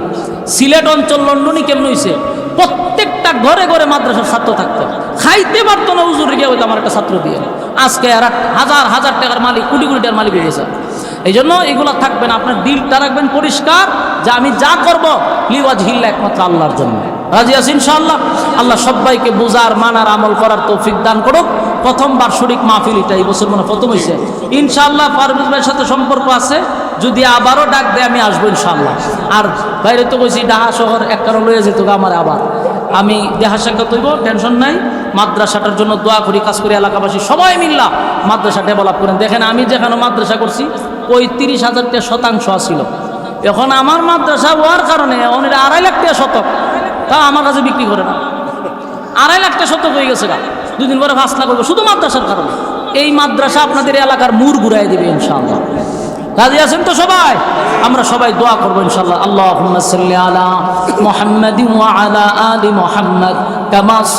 সিলেট অঞ্চল লন্ডনই কেমন হয়েছে, প্রত্যেকটা ঘরে ঘরে মাদ্রাসার ছাত্র থাকতো। খাইতে পারতো না হুজুর গিয়ে হইতো আমার একটা ছাত্র দিয়ে। আজকে আর 1000 টাকার মালিক, কোটি কোটি টাকার মালিক হয়ে গেছে। এই জন্য এগুলো থাকবে না। আপনার দিলটা রাখবেন পরিষ্কার যে আমি যা করব লিওয়াজহিল্লাহ, একমাত্র আল্লাহর জন্য। রাজি আছি ইনশাআল্লাহ? আল্লাহ সবাইকে বুঝার, মানার, আমল করার তৌফিক দান করুক। প্রথমবার শরীক মাহফিল এটা এই বছর মনে প্রথম হয়েছে। ইনশাআল্লাহ পারভেজ ভাইয়ের সাথে সম্পর্ক আছে, যদি আবারও ডাক দেয় আমি আসবো ইনশাআল্লাহ। আর বাইরে তো বলছি ঢাকা শহর এক কারণ লয়ে যেত আমার, আবার আমি দেখা সাক্ষাৎ হইব, টেনশন নাই। মাদ্রাসাটার জন্য দোয়া করি, কাজ করি। এলাকাবাসী সবাই মিল্লা মাদ্রাসা ডেভেলপ করেন। দেখেন আমি যেখানে মাদ্রাসা করছি ওই 30,000 টাকা শতাংশ আসছিল। এখন আমার মাদ্রাসা হওয়ার কারণে অনেক 2.5 লাখ টাকা শতক, তা আমার কাছে বিক্রি করে না। 2.5 লাখ টাকা শতক হয়ে গেছে, 2 দিন পরে 5 লাখ করবো শুধু মাদ্রাসার কারণে। এই মাদ্রাসা আপনাদের এলাকার মুর ঘুরাই দিবে ইনশাআল্লাহ। রাজি আছেন তো সবাই? আমরা সবাই দোয়া করবো ইনশাআল্লাহ। আল্লাহুম্মা সাল্লি আলা মুহাম্মাদিন ওয়া আলা আলি মুহাম্মাদ কামা